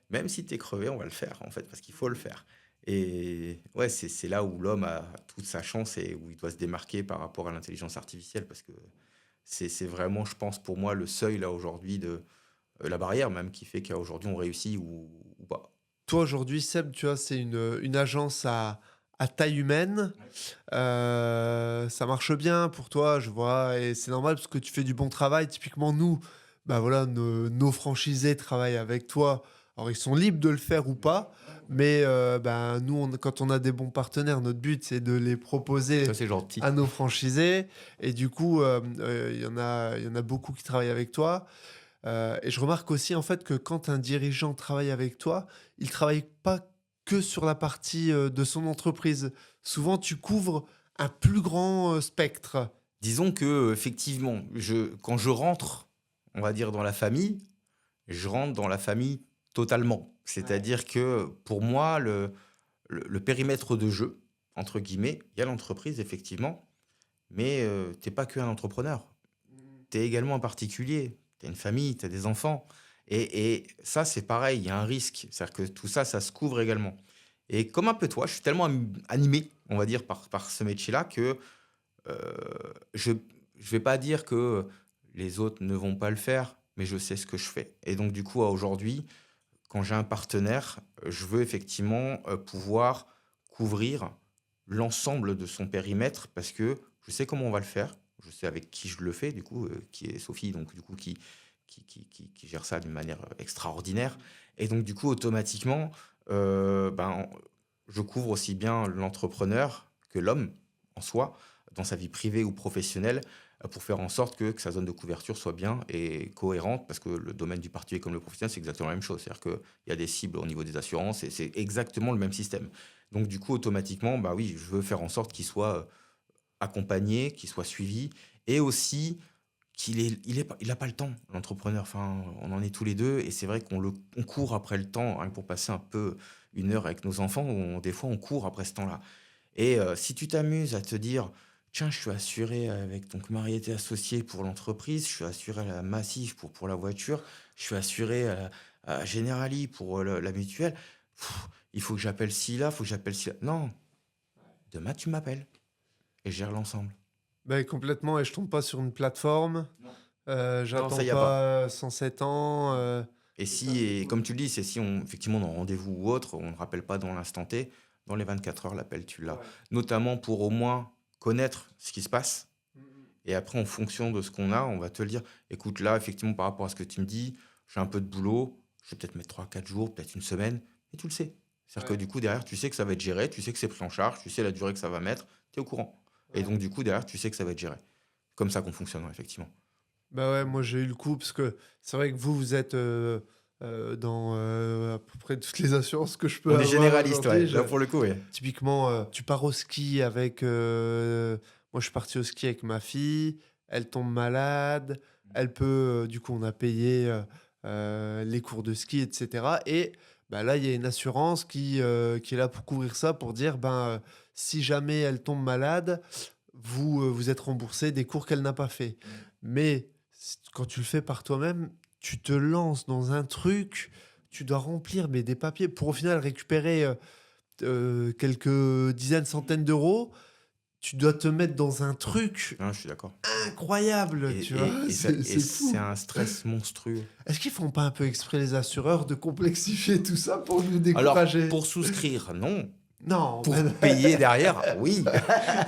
même si tu es crevé, on va le faire, en fait, parce qu'il faut le faire. Et ouais, c'est là où l'homme a toute sa chance et où il doit se démarquer par rapport à l'intelligence artificielle, parce que c'est vraiment, je pense, pour moi, le seuil, là, aujourd'hui, de la barrière même, qui fait qu'aujourd'hui, on réussit ou pas. Toi, aujourd'hui, Seb, tu vois, c'est une agence à taille humaine. Ça marche bien pour toi, je vois, et c'est normal parce que tu fais du bon travail. Typiquement, nous, bah voilà, nos franchisés travaillent avec toi. Alors, ils sont libres de le faire ou pas, mais bah, nous, quand on a des bons partenaires, notre but, c'est de les proposer Ça, c'est gentil. à nos franchisés. Et du coup, il y en a beaucoup qui travaillent avec toi. Et je remarque aussi en fait que quand un dirigeant travaille avec toi, il travaille pas que sur la partie de son entreprise. Souvent, tu couvres un plus grand spectre. Disons que effectivement, quand je rentre, on va dire, dans la famille, je rentre dans la famille totalement. Ouais. C'est-à-dire que pour moi, le périmètre de jeu, entre guillemets, il y a l'entreprise, effectivement, mais t'es pas qu'un entrepreneur. Tu es également un particulier. Tu as une famille, tu as des enfants. Et ça, c'est pareil, il y a un risque. C'est-à-dire que tout ça, ça se couvre également. Et comme un peu toi, je suis tellement animé, on va dire, par ce métier-là que je ne vais pas dire que les autres ne vont pas le faire, mais je sais ce que je fais. Et donc, du coup, à aujourd'hui, quand j'ai un partenaire, je veux effectivement pouvoir couvrir l'ensemble de son périmètre parce que je sais comment on va le faire. Je sais avec qui je le fais, du coup, qui est Sophie, donc du coup, qui gère ça d'une manière extraordinaire. Et donc, du coup, automatiquement, ben, je couvre aussi bien l'entrepreneur que l'homme en soi, dans sa vie privée ou professionnelle, pour faire en sorte que sa zone de couverture soit bien et cohérente, parce que le domaine du particulier comme le professionnel, c'est exactement la même chose. C'est-à-dire qu'il y a des cibles au niveau des assurances et c'est exactement le même système. Donc, du coup, automatiquement, bah oui, je veux faire en sorte qu'il soit accompagné, qu'il soit suivi et aussi il a pas le temps, l'entrepreneur. Enfin, on en est tous les deux et c'est vrai on court après le temps, hein, pour passer un peu une heure avec nos enfants, des fois on court après ce temps-là. Et si tu t'amuses à te dire, tiens, je suis assuré avec donc Mariété Associés pour l'entreprise, je suis assuré à la Massif pour la voiture, je suis assuré à Generali pour la mutuelle. Il faut que j'appelle ci-là, il faut que j'appelle ci-là. Non, demain tu m'appelles et je gère l'ensemble. Ben, complètement, et je tombe pas sur une plateforme. Non, ça J'attends y a pas. pas 107 ans. Et C'est ça. si, et comme tu le dis, c'est si on, effectivement, dans rendez-vous ou autre, on ne rappelle pas dans l'instant T, dans les 24 heures, l'appel, tu l'as. Ouais. Notamment pour au moins connaître ce qui se passe. Mm, Et après, en fonction de ce qu'on a, on va te le dire. Écoute, là, effectivement, par rapport à ce que tu me dis, j'ai un peu de boulot, je vais peut-être mettre 3 4 jours, peut-être une semaine, et tu le sais. C'est-à-dire que ouais. du coup, derrière, tu sais que ça va être géré, tu sais que c'est pris en charge, tu sais la durée que ça va mettre, tu es au courant. Et Ouais. donc, du coup, derrière, tu sais que ça va être géré. Comme ça qu'on fonctionne, ouais, effectivement. Bah ouais, moi j'ai eu le coup parce que c'est vrai que vous êtes dans à peu près toutes les assurances que je peux On est avoir généraliste, ouais. aujourd'hui. Là, pour le coup, ouais. Typiquement, tu pars au ski avec. Moi je suis parti au ski avec ma fille, elle tombe malade, elle peut. Du coup, on a payé les cours de ski, etc. Et bah, là, il y a une assurance qui est là pour couvrir ça, pour dire si jamais elle tombe malade, vous êtes remboursé des cours qu'elle n'a pas fait. Mais quand tu le fais par toi-même, tu te lances dans un truc, tu dois remplir des papiers pour au final récupérer quelques dizaines, centaines d'euros. Tu dois te mettre dans un truc Non, je suis d'accord. incroyable, Et, tu vois. et C'est c'est fou. un stress monstrueux. Est-ce qu'ils font pas un peu exprès les assureurs de complexifier tout ça pour nous Alors, décourager? pour souscrire, non. Non, Pour payer derrière, oui,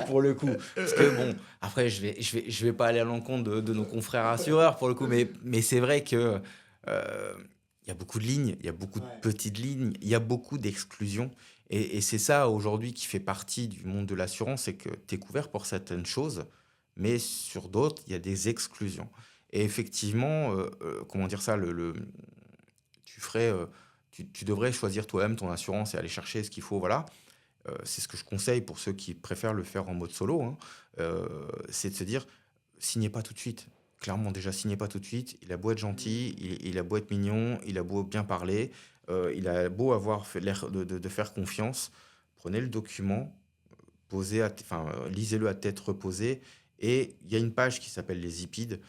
pour le coup. Parce que bon, après, je vais pas aller à l'encontre de nos confrères assureurs, pour le coup, mais c'est vrai que il y a beaucoup de lignes, il y a beaucoup de Ouais. petites lignes, il y a beaucoup d'exclusions. Et c'est ça, aujourd'hui, qui fait partie du monde de l'assurance, c'est que tu es couvert pour certaines choses, mais sur d'autres, il y a des exclusions. Et effectivement, comment dire ça, tu ferais, tu devrais choisir toi-même ton assurance et aller chercher ce qu'il faut, voilà. C'est ce que je conseille pour ceux qui préfèrent le faire en mode solo, hein. C'est de se dire, signez pas tout de suite. Clairement, déjà, signez pas tout de suite. Il a beau être gentil, il a beau être mignon, il a beau bien parler, il a beau avoir fait l'air de faire confiance. Prenez le document, lisez-le à tête reposée. Et il y a une page qui s'appelle les IPID,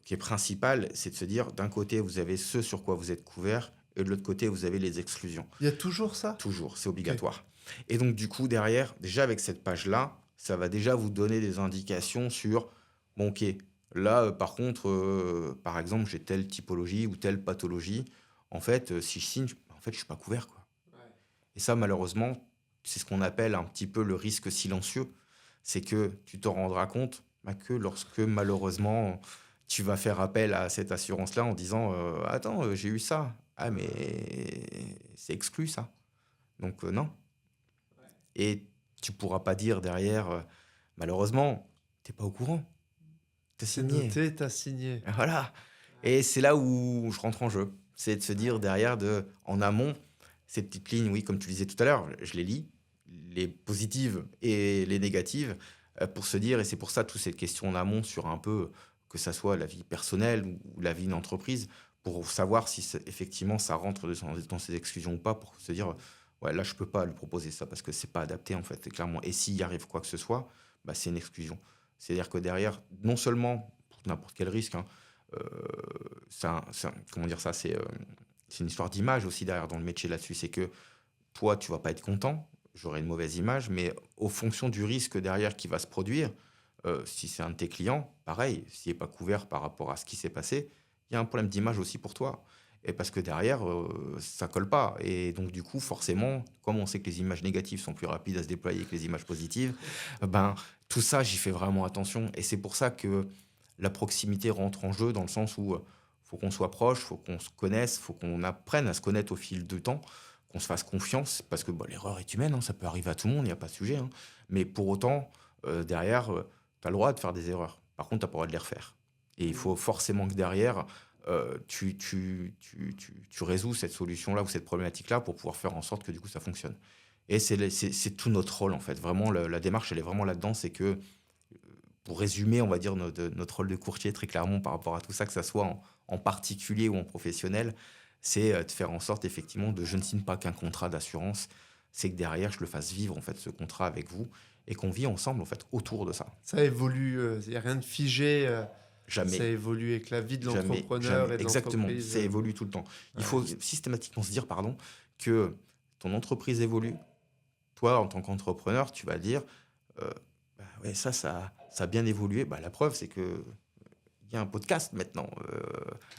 qui est principale. C'est de se dire, d'un côté, vous avez ce sur quoi vous êtes couvert, et de l'autre côté, vous avez les exclusions. il y a toujours ça? Toujours, c'est Ok. obligatoire. Et donc, du coup, derrière, déjà avec cette page-là, ça va déjà vous donner des indications sur, bon, ok, là, par contre, par exemple, j'ai telle typologie ou telle pathologie. En fait, si je signe, en fait, je suis pas couvert, quoi. Et ça, malheureusement, c'est ce qu'on appelle un petit peu le risque silencieux. C'est que tu t'en rendras compte que lorsque, malheureusement, tu vas faire appel à cette assurance-là en disant, attends, j'ai eu ça. Ah, mais c'est exclu, ça. Donc, non. Et tu pourras pas dire derrière, malheureusement, t'es pas au courant, t'as C'est signé. noté, t'as signé. Voilà. Et c'est là où je rentre en jeu. C'est de se dire derrière, en amont, ces petites lignes, oui, comme tu disais tout à l'heure, je les lis, les positives et les négatives, pour se dire, et c'est pour ça toute cette question en amont sur un peu, que ça soit la vie personnelle ou la vie d'entreprise, pour savoir si effectivement ça rentre dans ces exclusions ou pas, pour se dire, ouais, là je peux pas lui proposer ça parce que c'est pas adapté en fait, clairement. Et s'il y arrive quoi que ce soit, bah, c'est une exclusion. C'est-à-dire que derrière, non seulement pour n'importe quel risque, hein, euh, comment dire ça, c'est une histoire d'image aussi derrière dans le métier là-dessus. C'est que toi, tu vas pas être content, j'aurai une mauvaise image, mais au fonction du risque derrière qui va se produire, si c'est un de tes clients, pareil, s'il n'est pas couvert par rapport à ce qui s'est passé, il y a un problème d'image aussi pour toi. Et parce que derrière, ça colle pas. Et donc, du coup, forcément, comme on sait que les images négatives sont plus rapides à se déployer que les images positives, ben, tout ça, j'y fais vraiment attention. Et c'est pour ça que la proximité rentre en jeu dans le sens où faut qu'on soit proche, faut qu'on se connaisse, faut qu'on apprenne à se connaître au fil du temps, qu'on se fasse confiance, parce que bah, l'erreur est humaine, hein, ça peut arriver à tout le monde, il n'y a pas de sujet, hein. Mais pour autant, derrière, tu as le droit de faire des erreurs. Par contre, tu n'as pas le droit de les refaire. Et il faut forcément que derrière, tu résous cette solution-là ou cette problématique-là pour pouvoir faire en sorte que du coup ça fonctionne. Et c'est tout notre rôle en fait. Vraiment, la démarche, elle est vraiment là-dedans. C'est que, pour résumer, on va dire notre rôle de courtier très clairement par rapport à tout ça, que ça soit en particulier ou en professionnel, c'est de faire en sorte effectivement je ne signe pas qu'un contrat d'assurance, c'est que derrière je le fasse vivre en fait ce contrat avec vous et qu'on vit ensemble, en fait, autour de ça. Ça évolue, il n'y a rien de figé. Jamais. Ça évolue avec la vie de Jamais, l'entrepreneur jamais. et de Exactement, l'entreprise. ça évolue tout le temps. Il Ouais. faut systématiquement se dire, pardon, que ton entreprise évolue. Toi, en tant qu'entrepreneur, tu vas dire, bah ouais, ça a bien évolué. Bah, la preuve, c'est que il y a un podcast maintenant.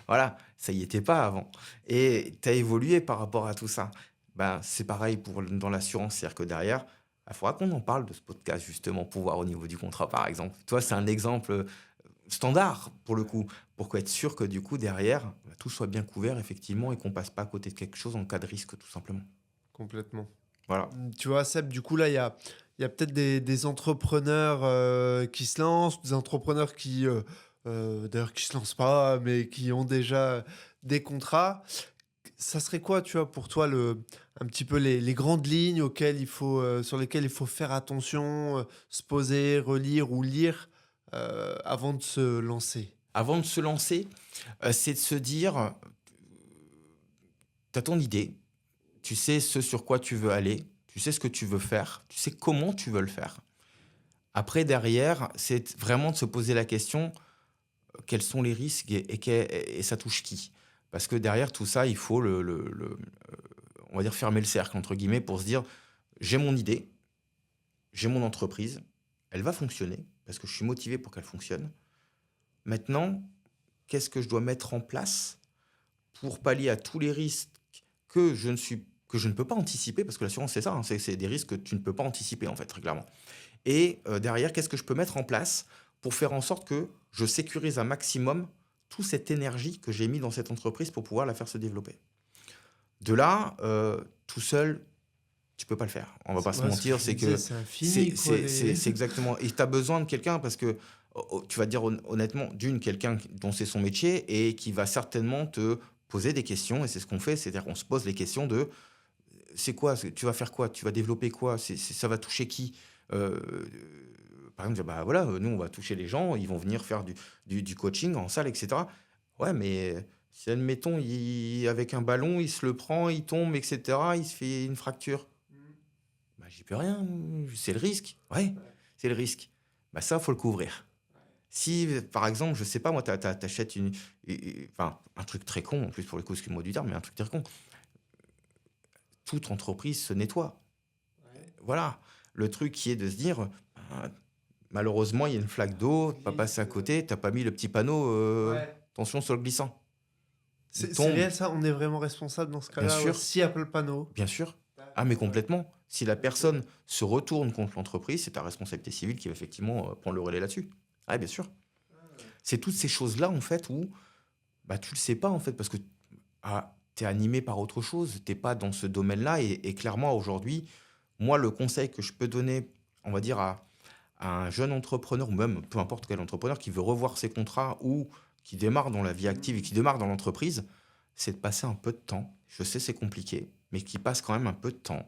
Voilà, ça y était pas avant. Et tu as évolué par rapport à tout ça. Ben, c'est pareil dans l'assurance, c'est-à-dire que derrière, il faudra qu'on en parle de ce podcast justement pour voir au niveau du contrat, par exemple. Toi, c'est un exemple standard pour le coup, pour être sûr que du coup, derrière, tout soit bien couvert effectivement et qu'on passe pas à côté de quelque chose en cas de risque, tout simplement. Complètement. Voilà. Tu vois, Seb, du coup, là, il y a peut-être des entrepreneurs qui se lancent, des entrepreneurs d'ailleurs, qui se lancent pas, mais qui ont déjà des contrats. Ça serait quoi, tu vois, pour toi, un petit peu les grandes lignes sur lesquelles il faut faire attention, se poser, relire ou lire avant de se lancer? Avant de se lancer, c'est de se dire, tu as ton idée, tu sais ce sur quoi tu veux aller, tu sais ce que tu veux faire, tu sais comment tu veux le faire. Après, derrière, c'est vraiment de se poser la question, quels sont les risques et ça touche qui? Parce que derrière tout ça, il faut on va dire fermer le cercle, entre guillemets, pour se dire, j'ai mon idée, j'ai mon entreprise, elle va fonctionner, parce que je suis motivé pour qu'elle fonctionne. Maintenant, qu'est-ce que je dois mettre en place pour pallier à tous les risques que je ne peux pas anticiper, parce que l'assurance, c'est ça, hein, c'est des risques que tu ne peux pas anticiper, en fait, très clairement. Et derrière, qu'est-ce que je peux mettre en place pour faire en sorte que je sécurise un maximum toute cette énergie que j'ai mis dans cette entreprise pour pouvoir la faire se développer. De là, tout seul, tu peux pas le faire. On va pas se Ouais, ce que mentir, je me c'est disais, que c'est infini, quoi. c'est exactement. Et tu as besoin de quelqu'un parce que tu vas te dire honnêtement, quelqu'un dont c'est son métier et qui va certainement te poser des questions. Et c'est ce qu'on fait, c'est-à-dire qu'on se pose les questions de c'est quoi, tu vas faire quoi, tu vas développer quoi, ça va toucher qui. Euh, Par exemple, bah voilà, nous on va toucher les gens, ils vont venir faire du coaching en salle, etc. Ouais, mais si admettons, avec un ballon, il se le prend, il tombe, etc., il se fait une fracture. Bah, j'y peux rien, c'est le risque. Ouais, c'est le risque. Bah, ça, faut le couvrir. Si, par exemple, je sais pas, moi, t'achètes enfin, un truc très con, en plus, pour le coup, excuse-moi du terme, mais un truc très con. Toute entreprise se nettoie. Voilà. Le truc qui est de se dire, euh, malheureusement, il y a une flaque d'eau, tu pas passé à côté, t'as pas mis le petit panneau, Ouais. attention sur le glissant. Il C'est tombe, réel ça, on est vraiment responsable dans ce bien cas-là, ouais. sûr, S'il n'y a pas le panneau. bien sûr. Ah, mais complètement. Si la personne se retourne contre l'entreprise, c'est ta responsabilité civile qui va effectivement prendre le relais là-dessus. Ah, bien sûr. C'est toutes ces choses-là, en fait, où bah, tu le sais pas, en fait, parce que tu es animé par autre chose, tu pas dans ce domaine-là. Et clairement, aujourd'hui, moi, le conseil que je peux donner, on va dire, à un jeune entrepreneur, ou même peu importe quel entrepreneur qui veut revoir ses contrats ou qui démarre dans la vie active et qui démarre dans l'entreprise, c'est de passer un peu de temps. Je sais, c'est compliqué, mais qui passe quand même un peu de temps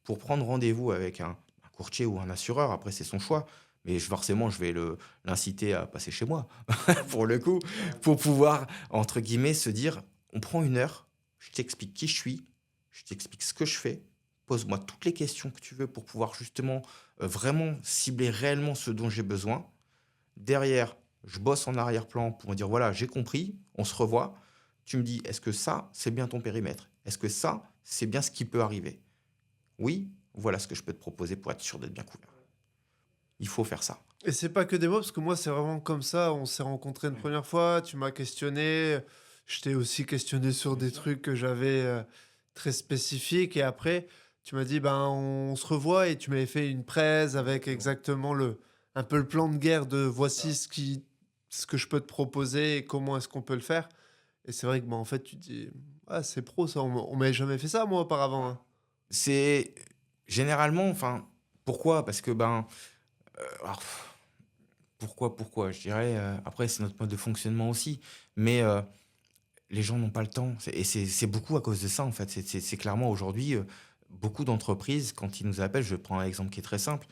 pour prendre rendez-vous avec un courtier ou un assureur. Après, c'est son choix. Mais forcément, je vais l'inciter à passer chez moi, pour le coup, pour pouvoir, entre guillemets, se dire, on prend une heure, je t'explique qui je suis, je t'explique ce que je fais, pose-moi toutes les questions que tu veux pour pouvoir justement vraiment cibler réellement ce dont j'ai besoin. Derrière, je bosse en arrière-plan pour me dire, voilà, j'ai compris, on se revoit. Tu me dis, est-ce que ça, c'est bien ton périmètre? Est-ce que ça, c'est bien ce qui peut arriver? Oui, voilà ce que je peux te proposer pour être sûr d'être bien couvert. Il faut faire ça. Et c'est pas que des mots, parce que moi, c'est vraiment comme ça. On s'est rencontrés une première fois, tu m'as questionné. Je t'ai aussi questionné sur des trucs que j'avais très spécifiques. Et après, tu m'as dit, ben, on se revoit et tu m'avais fait une presse avec exactement un peu le plan de guerre de voici ce que je peux te proposer et comment est-ce qu'on peut le faire. Et c'est vrai que, ben, en fait, tu te dis, ah, c'est pro ça, on m'avait jamais fait ça, moi, auparavant, hein. C'est généralement, enfin, pourquoi? Parce que, ben, alors, pourquoi? Je dirais, après, c'est notre mode de fonctionnement aussi. Mais les gens n'ont pas le temps. C'est beaucoup à cause de ça, en fait. C'est clairement aujourd'hui, beaucoup d'entreprises, quand ils nous appellent, je prends un exemple qui est très simple,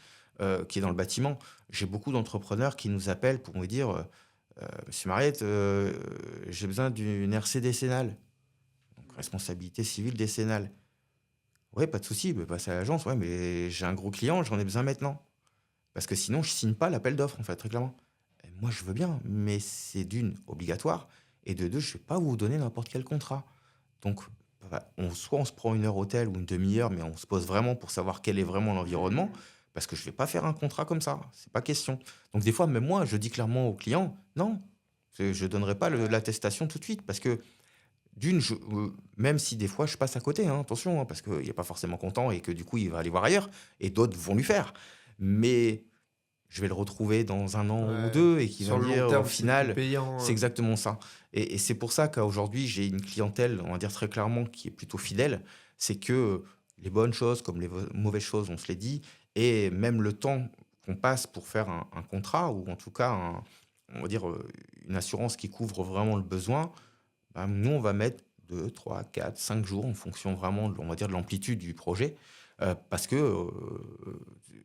qui est dans le bâtiment. J'ai beaucoup d'entrepreneurs qui nous appellent pour me dire, Monsieur Mariette, j'ai besoin d'une RC décennale, donc responsabilité civile décennale. Ouais, pas de souci, bah, passe à l'agence. Ouais, mais j'ai un gros client, j'en ai besoin maintenant. Parce que sinon, je signe pas l'appel d'offres, en fait, très clairement. Et moi, je veux bien, mais c'est d'une, obligatoire, et de deux, je vais pas vous donner n'importe quel contrat. Donc, soit on se prend une heure au tel ou une demi-heure, mais on se pose vraiment pour savoir quel est vraiment l'environnement, parce que je vais pas faire un contrat comme ça, c'est pas question. Donc, des fois, même moi, je dis clairement au client, non, je donnerai pas l'attestation tout de suite, parce que d'une, même si des fois je passe à côté, hein, attention, hein, parce qu'il n'est pas forcément content et que du coup il va aller voir ailleurs, et d'autres vont lui faire. Mais je vais le retrouver dans un an ou Ouais. deux et qui va Sur me le long dire au terme, c'est plus final, payant. c'est exactement ça. Et c'est pour ça qu'aujourd'hui j'ai une clientèle, on va dire très clairement, qui est plutôt fidèle. C'est que les bonnes choses comme les mauvaises choses, on se les dit, et même le temps qu'on passe pour faire un contrat, ou en tout cas on va dire une assurance qui couvre vraiment le besoin, bah, nous, on va mettre 2, 3, 4, 5 jours en fonction vraiment, on va dire, de l'amplitude du projet. Parce que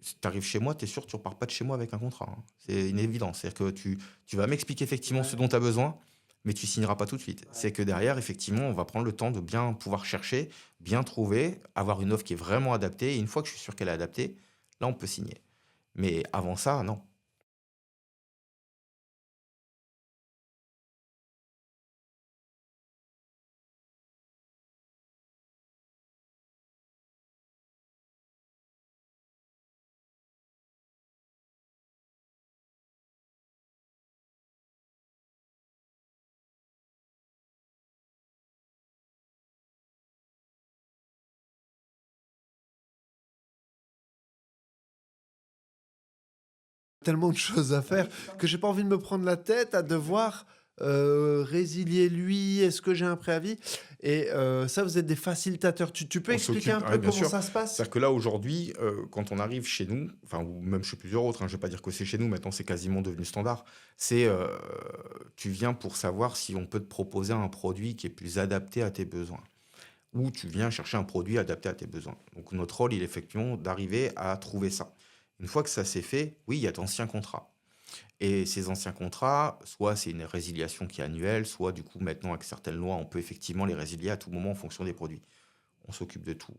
si tu arrives chez moi, tu es sûr que tu ne repars pas de chez moi avec un contrat, hein. C'est une évidence. C'est-à-dire que tu vas m'expliquer effectivement ce Ouais. dont tu as besoin, mais tu signeras pas tout de suite. C'est que derrière, effectivement, on va prendre le temps de bien pouvoir chercher, bien trouver, avoir une offre qui est vraiment adaptée. Et une fois que je suis sûr qu'elle est adaptée, là, on peut signer. Mais avant ça, non. Tellement de choses à faire que j'ai pas envie de me prendre la tête à devoir résilier lui. Est-ce que j'ai un préavis? Et ça, vous êtes des facilitateurs. Tu peux On expliquer un s'occupe, peu ouais, bien comment sûr. ça se passe? C'est-à-dire que là, aujourd'hui, quand on arrive chez nous, enfin, ou même chez plusieurs autres, hein, je ne vais pas dire que c'est chez nous, maintenant c'est quasiment devenu standard, c'est tu viens pour savoir si on peut te proposer un produit qui est plus adapté à tes besoins, ou tu viens chercher un produit adapté à tes besoins. Donc notre rôle, il est effectivement d'arriver à trouver ça. Une fois que ça s'est fait, oui, il y a d'anciens contrats. Et ces anciens contrats, soit c'est une résiliation qui est annuelle, soit du coup maintenant avec certaines lois, on peut effectivement les résilier à tout moment en fonction des produits. On s'occupe de tout.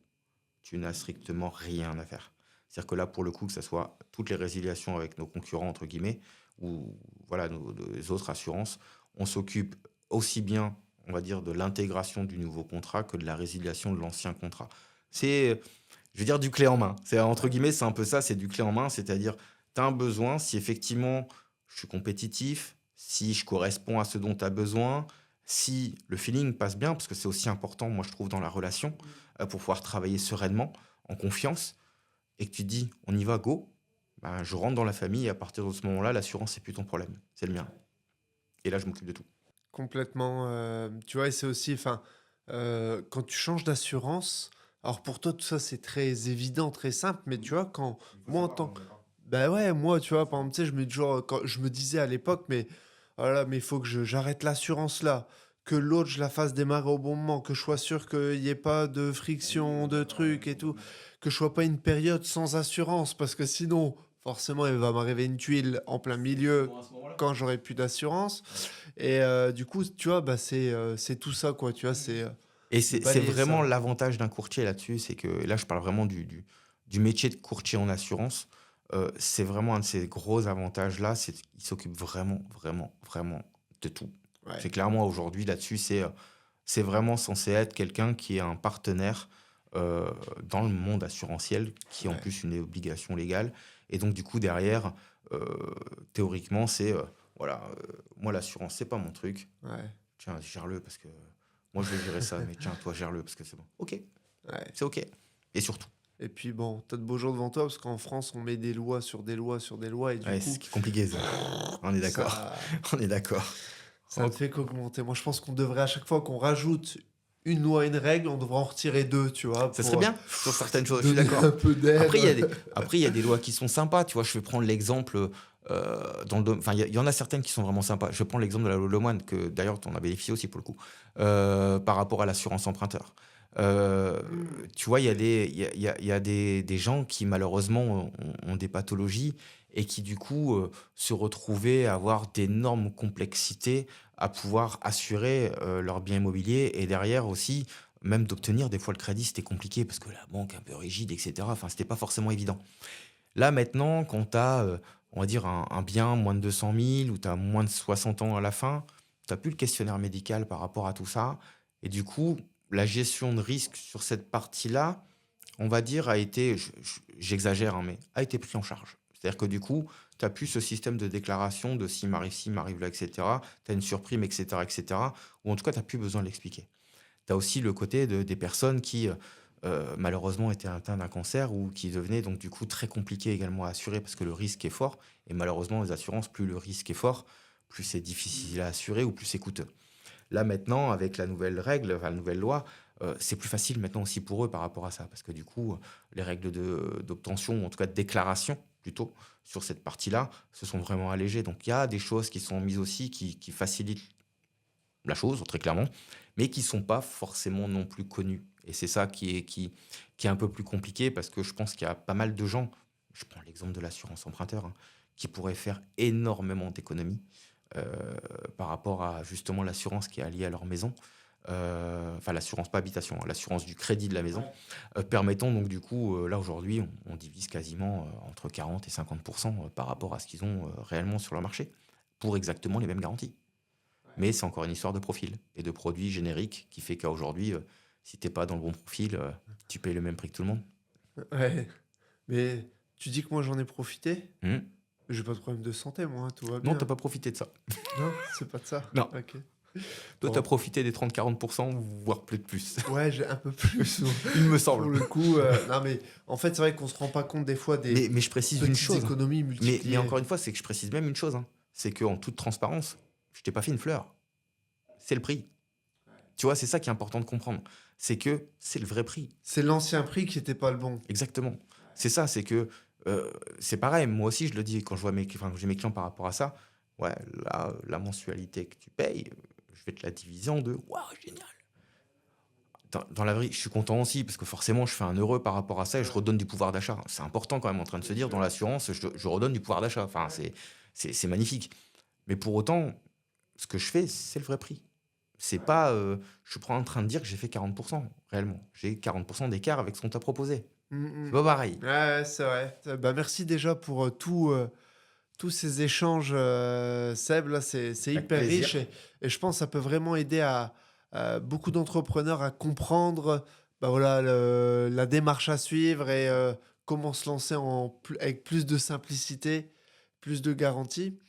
Tu n'as strictement rien à faire. C'est-à-dire que là, pour le coup, que ce soit toutes les résiliations avec nos concurrents, entre guillemets, ou voilà, les autres assurances, on s'occupe aussi bien, on va dire, de l'intégration du nouveau contrat que de la résiliation de l'ancien contrat. C'est, je veux dire, du clé en main. C'est, entre guillemets, c'est un peu ça, c'est du clé en main, c'est-à-dire, tu as un besoin, si effectivement je suis compétitif, si je corresponds à ce dont tu as besoin, si le feeling passe bien, parce que c'est aussi important, moi je trouve, dans la relation, pour pouvoir travailler sereinement, en confiance, et que tu te dis, on y va, go, ben, je rentre dans la famille et à partir de ce moment-là, l'assurance, c'est plus ton problème, c'est le mien. Et là, je m'occupe de tout. Complètement. Tu vois, et c'est aussi, enfin, quand tu changes d'assurance, alors pour toi, tout ça, c'est très évident, très simple, mais tu vois, quand moi, en tant bah ouais, moi, tu vois, par exemple, tu sais, je me, toujours, quand je me disais à l'époque, mais voilà, mais il faut que j'arrête l'assurance là, que l'autre, je la fasse démarrer au bon moment, que je sois sûr qu'il n'y ait pas de friction, de trucs et tout, que je sois pas une période sans assurance, parce que sinon, forcément, il va m'arriver une tuile en plein milieu quand j'aurai plus d'assurance. Et du coup, tu vois, bah, c'est tout ça, quoi, tu vois, c'est Et de c'est balayer vraiment ça. l'avantage d'un courtier là-dessus, c'est que là, je parle vraiment du métier de courtier en assurance. C'est vraiment un de ces gros avantages-là, c'est qu'il s'occupe vraiment, vraiment, vraiment de tout. Ouais, C'est clairement aujourd'hui là-dessus, c'est vraiment censé être quelqu'un qui est un partenaire dans le monde assurantiel, qui est en ouais, plus une obligation légale. Et donc, du coup, derrière, euh, théoriquement, c'est voilà, moi, l'assurance, c'est pas mon truc. ouais, Tiens, gère-le parce que moi, je vais gérer ça, mais tiens, toi, gère-le parce que c'est bon. Ok, ouais. c'est ok. Et surtout, Et puis bon, t'as de beaux jours devant toi, parce qu'en France, on met des lois sur des lois sur des lois, et du ouais, c'est ce coup, qui est compliqué, ça. On est d'accord. ça, On est d'accord. ça ne fait qu'augmenter. Moi, je pense qu'on devrait, à chaque fois qu'on rajoute une loi, une règle, on devrait en retirer deux, tu vois, Ça serait pour bien sur certaines choses, je suis donner un d'accord. peu d'air. Après, il y a des lois qui sont sympas. Tu vois, je vais prendre l'exemple enfin, il y en a certaines qui sont vraiment sympas. Je vais prendre l'exemple de la loi Lemoine, que d'ailleurs, tu en as bénéficié aussi pour le coup, par rapport à l'assurance emprunteur. Euh, Hmm. Tu vois, il y a des gens qui malheureusement ont des pathologies et qui du coup se retrouvaient à avoir d'énormes complexités à pouvoir assurer leurs biens immobiliers et derrière aussi, même d'obtenir des fois le crédit, c'était compliqué parce que la banque est un peu rigide, etc. Enfin, c'était pas forcément évident. Là, maintenant, quand tu as, on va dire, un bien moins de 200 000 ou tu as moins de 60 ans à la fin, tu as plus le questionnaire médical par rapport à tout ça. Et du coup, la gestion de risque sur cette partie-là, on va dire, a été, j'exagère, hein, mais a été pris en charge. C'est-à-dire que du coup, tu n'as plus ce système de déclaration de s'il m'arrive là, etc. Tu as une surprime, etc., etc. Ou en tout cas, tu n'as plus besoin de l'expliquer. Tu as aussi le côté des personnes qui, malheureusement, étaient atteintes d'un cancer ou qui devenaient donc du coup très compliqué également à assurer parce que le risque est fort. Et malheureusement, les assurances, plus le risque est fort, plus c'est difficile à assurer ou plus c'est coûteux. Là maintenant, avec la nouvelle règle, enfin la nouvelle loi, c'est plus facile maintenant aussi pour eux par rapport à ça. Parce que du coup, les règles d'obtention, ou en tout cas de déclaration plutôt, sur cette partie-là, se sont vraiment allégées. Donc il y a des choses qui sont mises aussi qui facilitent la chose, très clairement, mais qui sont pas forcément non plus connues. Et c'est ça qui est un peu plus compliqué parce que je pense qu'il y a pas mal de gens, je prends l'exemple de l'assurance emprunteur, hein, qui pourraient faire énormément d'économies euh, par rapport à justement l'assurance qui est alliée à leur maison. Enfin, l'assurance pas habitation, hein, l'assurance du crédit de la maison, permettant donc du coup, là aujourd'hui, on divise quasiment entre 40 et 50% par rapport à ce qu'ils ont réellement sur le marché, pour exactement les mêmes garanties. Mais c'est encore une histoire de profil et de produits génériques qui fait qu'aujourd'hui, si t'es pas dans le bon profil, tu payes le même prix que tout le monde. Ouais. Mais tu dis que moi j'en ai profité. Mhm. J'ai pas de problème de santé, moi, hein, tout va Non, bien. t'as pas profité de ça. Non, c'est pas de ça. Non. Ok. Toi, t'as Bon. profité des 30-40%, voire plus de plus. Ouais, j'ai un peu plus. Il me Pour semble. le coup, non mais en fait, c'est vrai qu'on se rend pas compte des fois des Mais je précise une petites chose, hein. économies Mais multipliées. encore une fois, c'est que je précise même une chose, hein. C'est qu'en toute transparence, je t'ai pas fait une fleur. C'est le prix. Tu vois, c'est ça qui est important de comprendre. C'est que c'est le vrai prix. C'est l'ancien prix qui était pas le bon. Exactement. C'est ça, c'est que c'est pareil. Moi aussi, je le dis quand je vois quand j'ai mes clients par rapport à ça. Ouais, là, la mensualité que tu payes, je vais te la diviser en deux. Waouh, génial. Dans la vraie, je suis content aussi parce que forcément, je fais un heureux par rapport à ça et je redonne du pouvoir d'achat. C'est important quand même en train de se dire dans l'assurance, je redonne du pouvoir d'achat. Enfin, c'est magnifique. Mais pour autant, ce que je fais, c'est le vrai prix. C'est pas, je suis pas en train de dire que j'ai fait 40% réellement. J'ai 40% d'écart avec ce qu'on t'a proposé. C'est Mm, pas pareil. ouais, c'est vrai. Bah, merci déjà pour tous ces échanges, Seb. Là, c'est Avec hyper plaisir. riche et je pense que ça peut vraiment aider à beaucoup d'entrepreneurs à comprendre bah, voilà, la démarche à suivre et comment se lancer avec plus de simplicité, plus de garantie.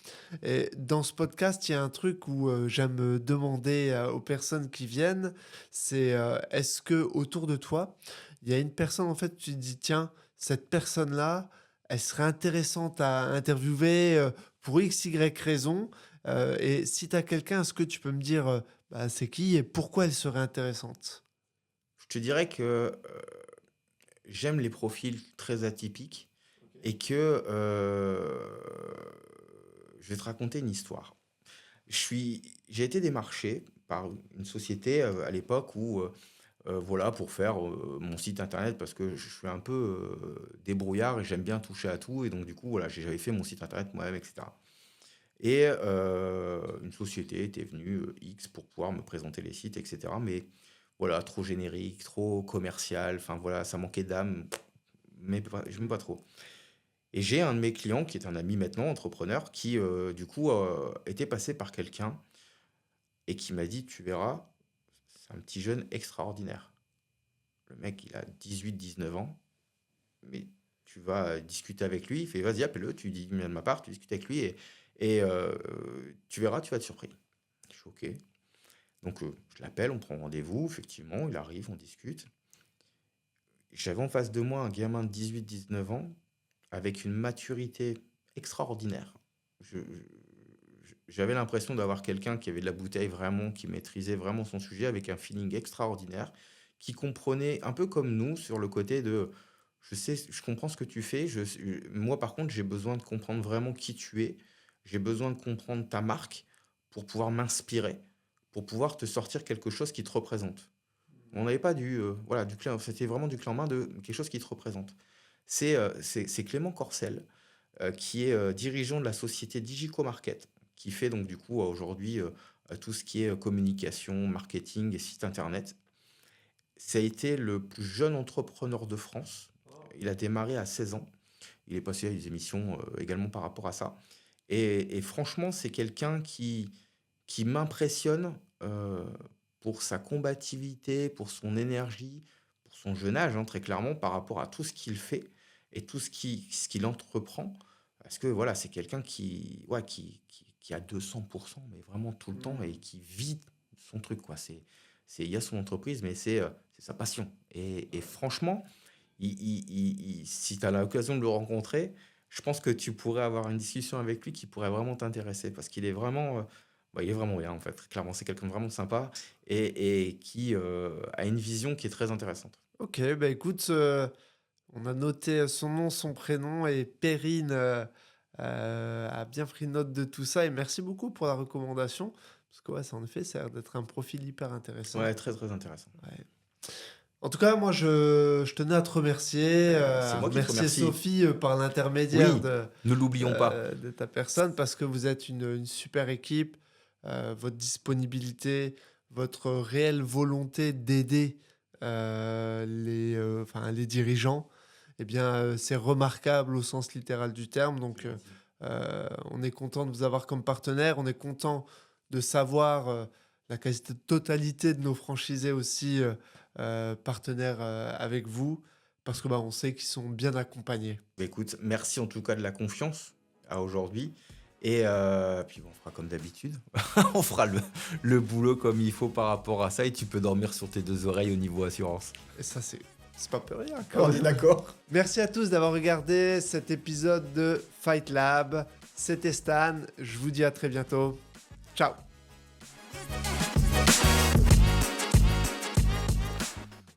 Et dans ce podcast, il y a un truc où j'aime demander aux personnes qui viennent, c'est est-ce que autour de toi, il y a une personne en fait, tu te dis tiens, cette personne-là, elle serait intéressante à interviewer pour X, Y raison. Et si tu as quelqu'un, est-ce que tu peux me dire bah, c'est qui et pourquoi elle serait intéressante? Je te dirais que j'aime les profils très atypiques et que je vais te raconter une histoire. J'ai été démarché par une société à l'époque où, voilà, pour faire mon site internet parce que je suis un peu débrouillard et j'aime bien toucher à tout. Et donc, du coup, voilà, j'avais fait mon site internet moi-même, etc. Et une société était venue, X, pour pouvoir me présenter les sites, etc. Mais voilà, trop générique, trop commercial. Enfin, voilà, ça manquait d'âme. Mais je n'aime pas trop. Et j'ai un de mes clients qui est un ami maintenant, entrepreneur, qui du coup était passé par quelqu'un et qui m'a dit, tu verras, c'est un petit jeune extraordinaire. Le mec, il a 18-19 ans, mais tu vas discuter avec lui, il fait, vas-y, appelle-le, tu dis bien de ma part, tu discutes avec lui et tu verras, tu vas être surpris. Je suis OK. Donc je l'appelle, on prend rendez-vous, effectivement, il arrive, on discute. J'avais en face de moi un gamin de 18-19 ans avec une maturité extraordinaire. J'avais l'impression d'avoir quelqu'un qui avait de la bouteille vraiment, qui maîtrisait vraiment son sujet avec un feeling extraordinaire, qui comprenait un peu comme nous sur le côté de je sais, je comprends ce que tu fais. Moi, par contre, j'ai besoin de comprendre vraiment qui tu es. J'ai besoin de comprendre ta marque pour pouvoir m'inspirer, pour pouvoir te sortir quelque chose qui te représente. On n'avait pas voilà, c'était vraiment du clé en main de quelque chose qui te représente. C'est Clément Corcel, qui est dirigeant de la société Digico Market, qui fait donc du coup aujourd'hui tout ce qui est communication, marketing et site internet. Ça a été le plus jeune entrepreneur de France. Il a démarré à 16 ans. Il est passé à des émissions également par rapport à ça. Et franchement, c'est quelqu'un qui m'impressionne pour sa combativité, pour son énergie, pour son jeune âge, hein, très clairement, par rapport à tout ce qu'il fait et tout ce qu'il entreprend. Parce que voilà, c'est quelqu'un qui a 200%, mais vraiment tout le temps, et qui vit son truc, quoi. Il y a son entreprise, mais c'est sa passion. Et franchement, si tu as l'occasion de le rencontrer, je pense que tu pourrais avoir une discussion avec lui qui pourrait vraiment t'intéresser, parce qu'il est vraiment, il est vraiment bien, en fait. Clairement, c'est quelqu'un de vraiment sympa et qui a une vision qui est très intéressante. Ok, bah écoute, on a noté son nom, son prénom et Perrine a bien pris note de tout ça. Et merci beaucoup pour la recommandation. Parce que, ouais, en effet, ça a l'air d'être un profil hyper intéressant. Ouais, très, très intéressant. Ouais. En tout cas, moi, je tenais à te remercier, C'est à moi qui te remercier remercie. Sophie par l'intermédiaire Oui, ne l'oublions pas. de ta personne, parce que vous êtes une super équipe. Votre disponibilité, votre réelle volonté d'aider les dirigeants, eh bien, c'est remarquable au sens littéral du terme. Donc, on est content de vous avoir comme partenaire. On est content de savoir la quasi-totalité de nos franchisés aussi partenaires avec vous, parce que on sait qu'ils sont bien accompagnés. Écoute, merci en tout cas de la confiance à aujourd'hui. Et puis on fera comme d'habitude. On fera le boulot comme il faut par rapport à ça. Et tu peux dormir sur tes deux oreilles au niveau assurance. Et ça, c'est pas peu rien. On est d'accord. Merci à tous d'avoir regardé cet épisode de Fight Lab. C'était Stan. Je vous dis à très bientôt. Ciao.